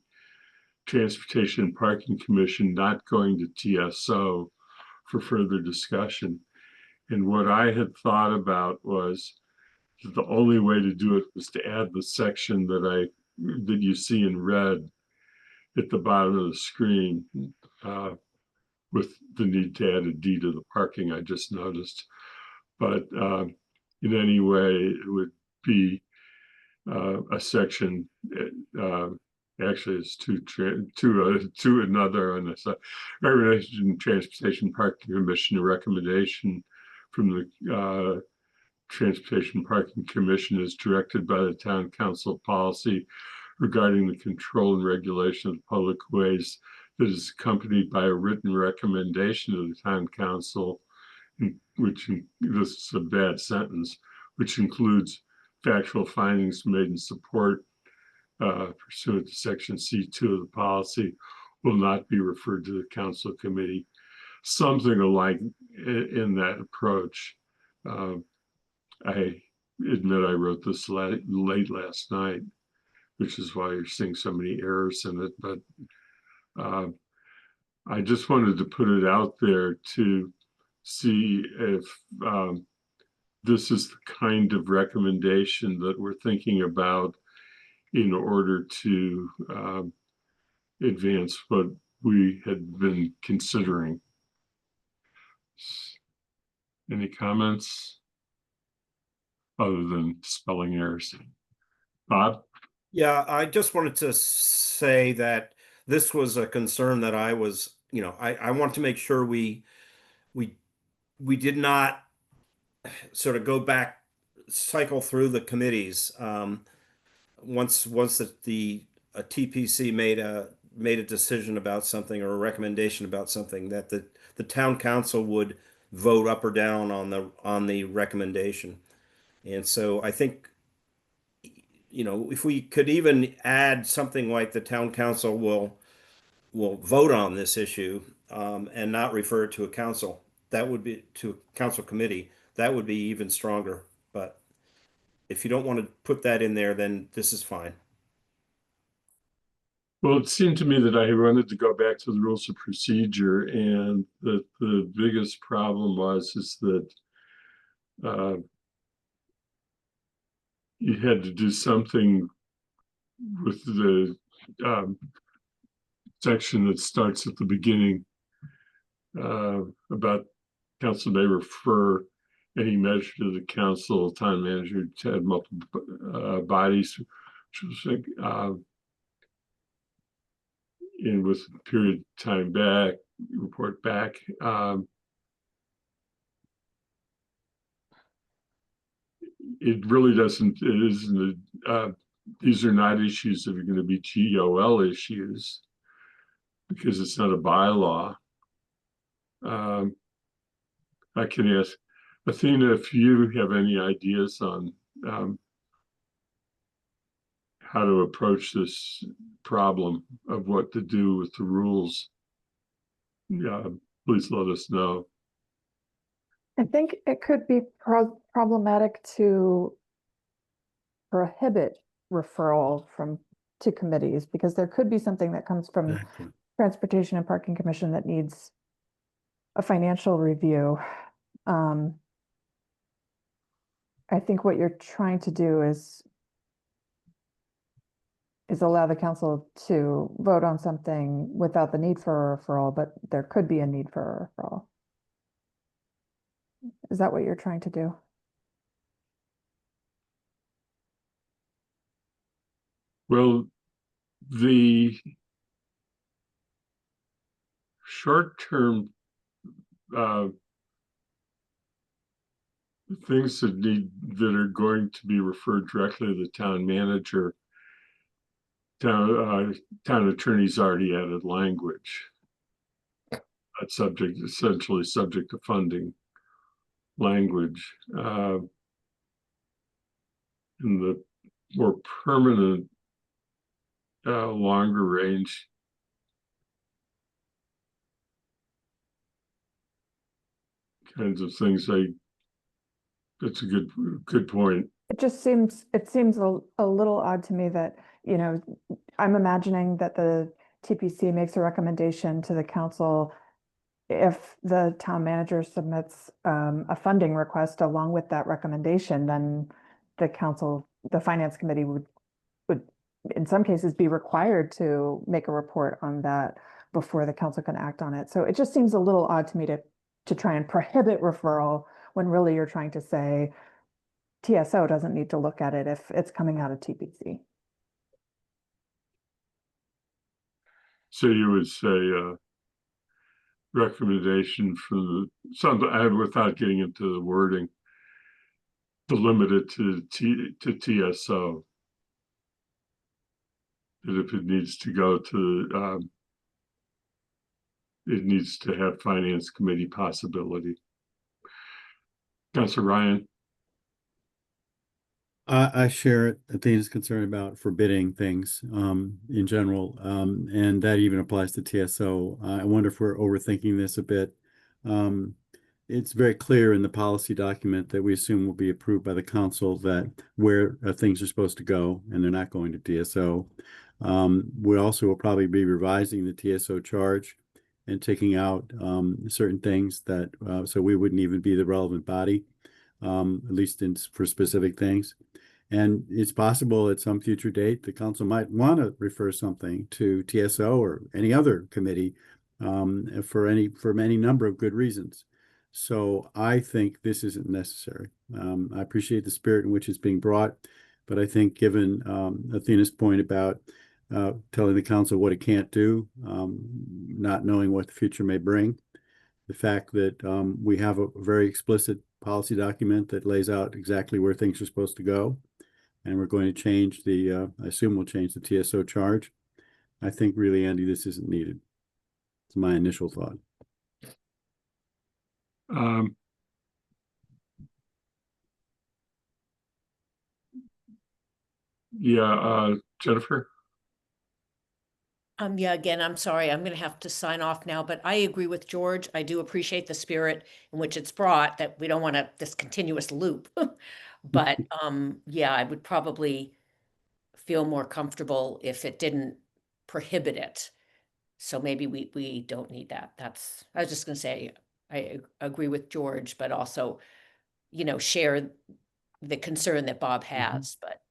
Speaker 2: Transportation and Parking Commission not going to TSO for further discussion. And what I had thought about was that the only way to do it was to add the section that you see in red at the bottom of the screen with the need to add a D to the parking I just noticed. But in any way, it would be a section. Actually, it's to another on this recommendation. Transportation Parking Commission, a recommendation from the Transportation Parking Commission is directed by the Town Council policy regarding the control and regulation of public ways that is accompanied by a written recommendation of the Town Council, which this is a bad sentence, which includes factual findings made in support pursuant to section C2 of the policy, will not be referred to the council committee. Something alike in that approach. I admit I wrote this late last night, which is why you're seeing so many errors in it. But I just wanted to put it out there to see if this is the kind of recommendation that we're thinking about in order to advance what we had been considering. Any comments other than spelling errors? Bob?
Speaker 7: Yeah, I just wanted to say that this was a concern that I was, I want to make sure we did not sort of go back, cycle through the committees. Once the TPC made a decision about something or a recommendation about something, that the town council would vote up or down on the recommendation. And so I think, if we could even add something like the town council will vote on this issue, and not refer it to a council, that would be to a council committee, that would be even stronger. But if you don't want to put that in there, then this is fine.
Speaker 2: Well, it seemed to me that I wanted to go back to the rules of procedure, and that the biggest problem is that you had to do something with the section that starts at the beginning about council may refer any measure to the council, town manager to have multiple bodies, which was like, and with a period of time back, report back. It really doesn't, it isn't, these are not issues that are going to be GOL issues because it's not a bylaw. I can ask Athena if you have any ideas on how to approach this problem of what to do with the rules. Yeah, please let us know.
Speaker 9: I think it could be problematic to prohibit referral to committees, because there could be something that comes from
Speaker 6: Exactly.
Speaker 9: Transportation and Parking Commission that needs a financial review. I think what you're trying to do is allow the council to vote on something without the need for a referral, but there could be a need for a referral. Is that what you're trying to do?
Speaker 2: Well, the short-term things that are going to be referred directly to the town manager, town attorney's already added language. That's essentially subject to funding language. In the more permanent, longer range kinds of things, that's a good point.
Speaker 9: It seems a little odd to me that, I'm imagining that the TPC makes a recommendation to the council. If the town manager submits a funding request along with that recommendation, then the finance committee would in some cases be required to make a report on that before the council can act on it. So it just seems a little odd to me to try and prohibit referral when really you're trying to say TSO doesn't need to look at it if it's coming out of TPC.
Speaker 2: So you would say recommendation for without getting into the wording, to limit it to TSO. That if it needs to go to, it needs to have finance committee possibility. Councilor Ryan.
Speaker 6: I share Athena's concern about forbidding things in general, and that even applies to TSO. I wonder if we're overthinking this a bit. It's very clear in the policy document that we assume will be approved by the council that where things are supposed to go, and they're not going to TSO. We also will probably be revising the TSO charge and taking out certain things that so we wouldn't even be the relevant body, at least for specific things. And it's possible at some future date, the council might want to refer something to TSO or any other committee for any number of good reasons. So I think this isn't necessary. I appreciate the spirit in which it's being brought, but I think given Athena's point about telling the council what it can't do, not knowing what the future may bring, the fact that we have a very explicit policy document that lays out exactly where things are supposed to go, and we're going to change I assume we'll change the TSO charge. I think really, Andy, this isn't needed. It's my initial thought.
Speaker 2: Yeah, Jennifer?
Speaker 4: Yeah, again, I'm sorry, I'm gonna have to sign off now, but I agree with George. I do appreciate the spirit in which it's brought, that we don't want this continuous loop. But, yeah, I would probably feel more comfortable if it didn't prohibit it. So maybe we don't need that. I was just gonna say, I agree with George, but also, share the concern that Bob has, but,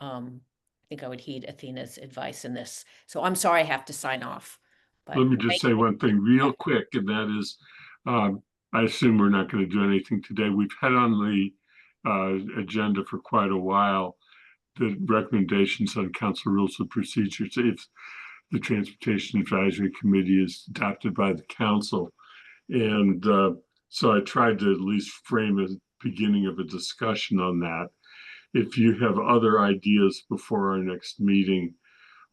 Speaker 4: I think I would heed Athena's advice in this. So I'm sorry I have to sign off. But
Speaker 2: Let me just say one thing real quick, and that is, I assume we're not going to do anything today. We've had on the agenda for quite a while the recommendations on council rules of procedures if the Transportation Advisory Committee is adopted by the council. And so I tried to at least frame a beginning of a discussion on that. If you have other ideas before our next meeting,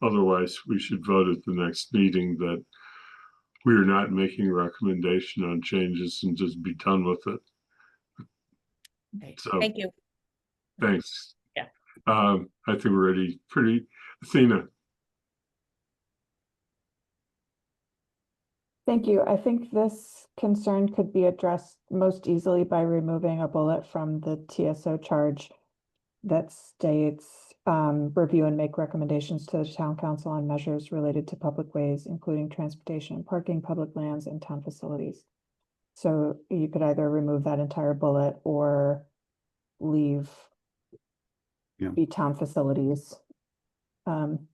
Speaker 2: otherwise we should vote at the next meeting that we are not making a recommendation on changes and just be done with it.
Speaker 4: Okay.
Speaker 2: So
Speaker 4: Thank you.
Speaker 2: thanks.
Speaker 4: Yeah.
Speaker 2: I think we're ready. Athena.
Speaker 9: Thank you. I think this concern could be addressed most easily by removing a bullet from the TSO charge that states review and make recommendations to the town council on measures related to public ways, including transportation and parking, public lands, and town facilities. So you could either remove that entire bullet or leave the town facilities. And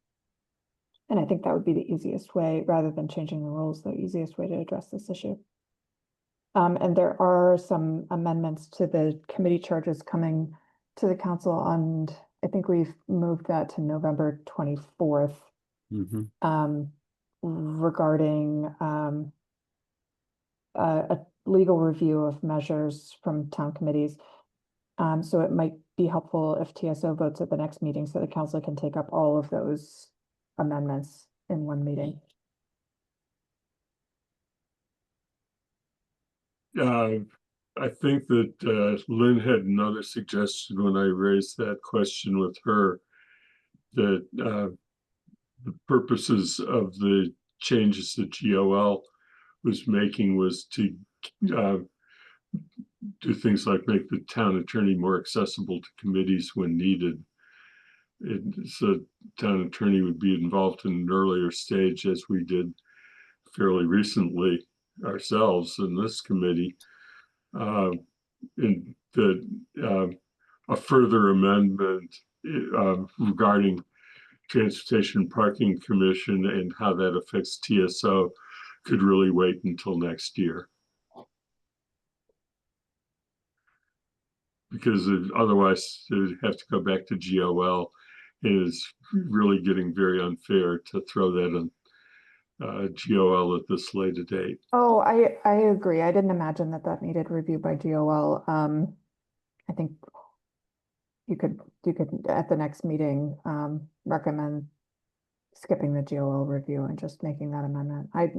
Speaker 9: I think that would be the easiest way, rather than changing the rules, the easiest way to address this issue. And there are some amendments to the committee charges coming to the council, and I think we've moved that to November 24th. Regarding a legal review of measures from town committees. So it might be helpful if TSO votes at the next meeting so the council can take up all of those amendments in one meeting.
Speaker 2: I think that Lynn had another suggestion when I raised that question with her, that the purposes of the changes that GOL was making was to do things like make the town attorney more accessible to committees when needed. So town attorney would be involved in an earlier stage, as we did fairly recently ourselves in this committee. In a further amendment regarding Transportation Parking Commission and how that affects TSO could really wait until next year. Because otherwise it would have to go back to GOL, and it's really getting very unfair to throw that on GOL at this late a date.
Speaker 9: Oh, I agree. I didn't imagine that needed review by GOL. I think you could at the next meeting recommend skipping the GOL review and just making that amendment. I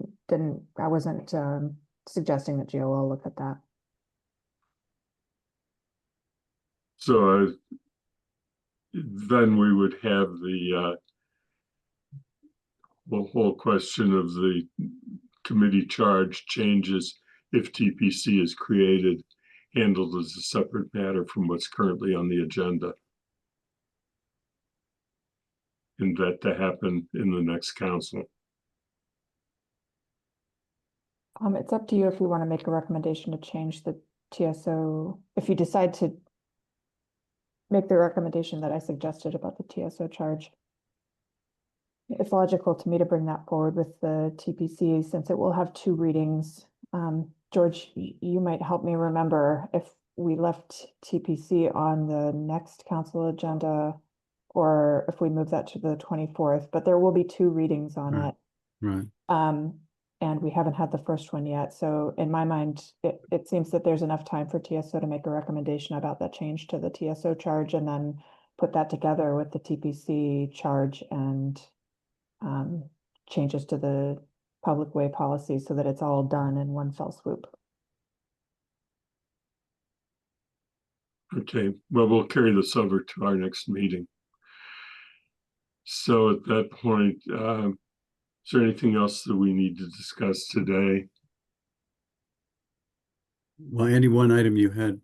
Speaker 9: wasn't suggesting that GOL look at that.
Speaker 2: So then we would have the whole question of the committee charge changes if TPC is created, handled as a separate matter from what's currently on the agenda. And that to happen in the next council.
Speaker 9: It's up to you if you want to make a recommendation to change the TSO, if you decide to make the recommendation that I suggested about the TSO charge. It's logical to me to bring that forward with the TPC since it will have 2 readings. George, you might help me remember if we left TPC on the next council agenda or if we move that to the 24th, but there will be 2 readings on
Speaker 6: Right.
Speaker 9: it.
Speaker 6: Right.
Speaker 9: And we haven't had the first one yet. So in my mind, it seems that there's enough time for TSO to make a recommendation about that change to the TSO charge and then put that together with the TPC charge and changes to the public way policy so that it's all done in one fell swoop.
Speaker 2: Okay, well, we'll carry this over to our next meeting. So at that point, is there anything else that we need to discuss today?
Speaker 6: Well, Andy, one item you had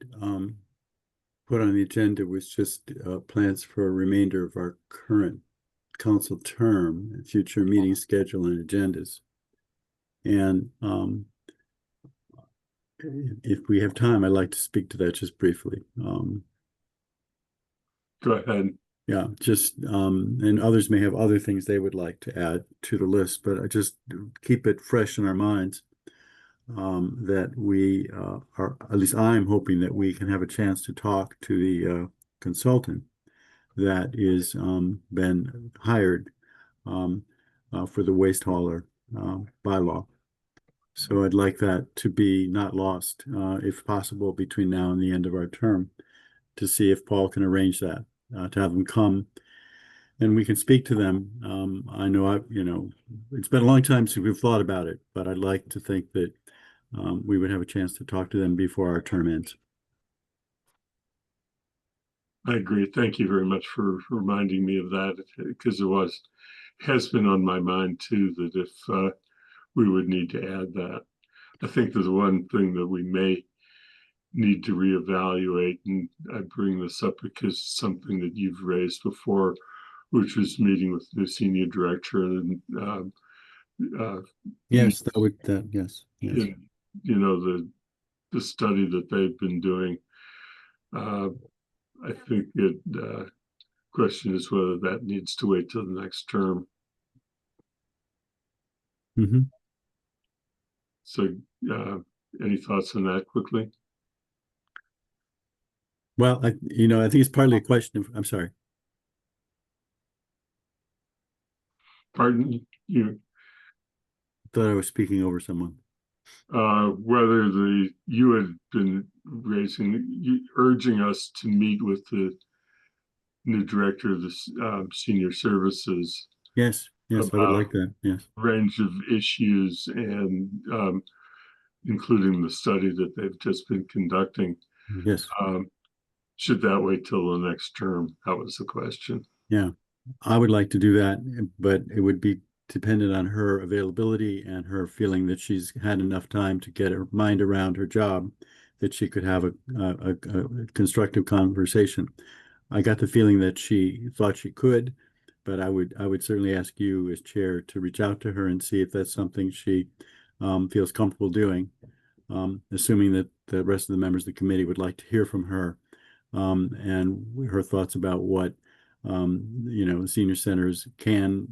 Speaker 6: put on the agenda was just plans for a remainder of our current council term, future meeting schedule and agendas. And if we have time, I'd like to speak to that just briefly.
Speaker 2: Go ahead.
Speaker 6: Yeah, just and others may have other things they would like to add to the list, but I just keep it fresh in our minds that we are, at least I'm hoping that we can have a chance to talk to the consultant that is been hired for the waste hauler bylaw. So I'd like that to be not lost, if possible, between now and the end of our term, to see if Paul can arrange that, to have them come and we can speak to them. I know it's been a long time since we've thought about it, but I'd like to think that we would have a chance to talk to them before our term ends.
Speaker 2: I agree. Thank you very much for reminding me of that, because it has been on my mind too, that if we would need to add that. I think there's one thing that we may need to reevaluate, and I bring this up because it's something that you've raised before, which was meeting with the senior director and
Speaker 6: yes, yes.
Speaker 2: You know, the study that they've been doing. I think the question is whether that needs to wait till the next term.
Speaker 6: Mm-hmm.
Speaker 2: So, any thoughts on that quickly?
Speaker 6: Well, I think it's partly a question of, I'm sorry.
Speaker 2: Pardon you?
Speaker 6: Thought I was speaking over someone.
Speaker 2: Whether you had been urging us to meet with the new director of the senior services.
Speaker 6: Yes, I would like that. Yes,
Speaker 2: range of issues and including the study that they've just been conducting.
Speaker 6: Yes.
Speaker 2: Should that wait till the next term? That was the question.
Speaker 6: Yeah, I would like to do that, but it would be dependent on her availability and her feeling that she's had enough time to get her mind around her job, that she could have a constructive conversation. I got the feeling that she thought she could, but I would certainly ask you as chair to reach out to her and see if that's something she feels comfortable doing, assuming that the rest of the members of the committee would like to hear from her and her thoughts about what the senior centers can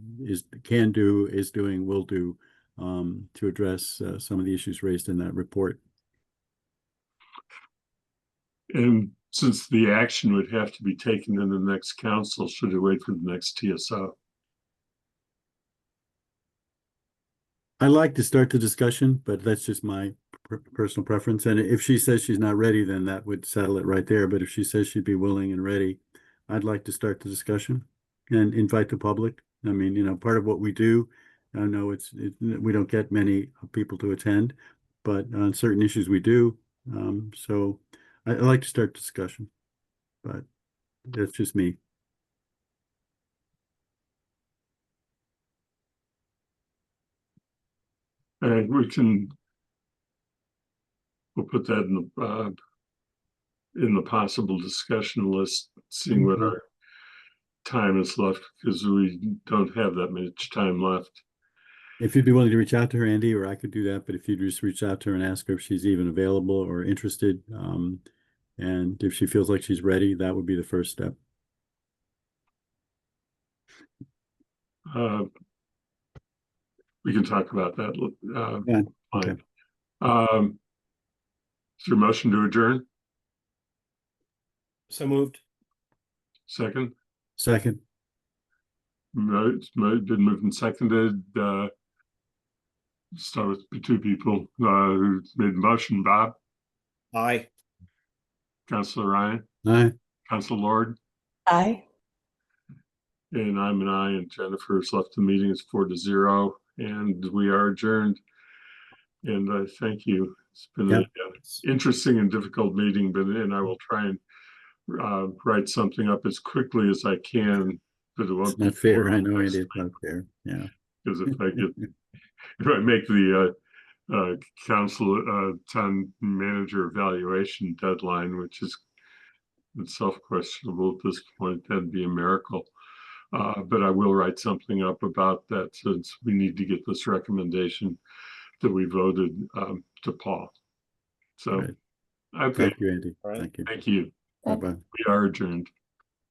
Speaker 6: do, is doing, will do to address some of the issues raised in that report.
Speaker 2: And since the action would have to be taken in the next council, should it wait for the next TSO?
Speaker 6: I like to start the discussion, but that's just my personal preference. And if she says she's not ready, then that would settle it right there. But if she says she'd be willing and ready, I'd like to start the discussion and invite the public. I mean, part of what we do, I know we don't get many people to attend, but on certain issues we do. So I like to start discussion, but that's just me.
Speaker 2: And we'll put that in the possible discussion list, seeing what
Speaker 6: Mhm.
Speaker 2: our time is left, because we don't have that much time left.
Speaker 6: If you'd be willing to reach out to her, Andy, or I could do that, but if you'd just reach out to her and ask her if she's even available or interested, and if she feels like she's ready, that would be the first step.
Speaker 2: We can talk about that.
Speaker 6: Yeah,
Speaker 2: Fine.
Speaker 6: okay.
Speaker 2: Is there a motion to adjourn?
Speaker 7: So moved.
Speaker 2: Second?
Speaker 6: Second,
Speaker 2: It's been moved and seconded. Start with the two people who made the motion. Bob,
Speaker 7: Aye.
Speaker 2: Councilor Ryan,
Speaker 6: aye.
Speaker 2: Councilor Lord,
Speaker 4: Aye.
Speaker 2: and I'm an aye, and Jennifer's left the meeting. It's 4-0, and we are adjourned. And I thank you. It's been
Speaker 6: Yep.
Speaker 2: an interesting and difficult meeting, and I will try and write something up as quickly as I can. But it won't
Speaker 6: It's not fair. I know, Andy, it's not fair. Yeah.
Speaker 2: because if I make the council town manager evaluation deadline, which is itself questionable at this point, that'd be a miracle. But I will write something up about that, since we need to get this recommendation that we voted to Paul. So,
Speaker 6: Right.
Speaker 2: okay,
Speaker 6: Thank you, Andy.
Speaker 7: All right.
Speaker 6: Thank you.
Speaker 2: thank you.
Speaker 6: Bye-bye.
Speaker 2: We are adjourned.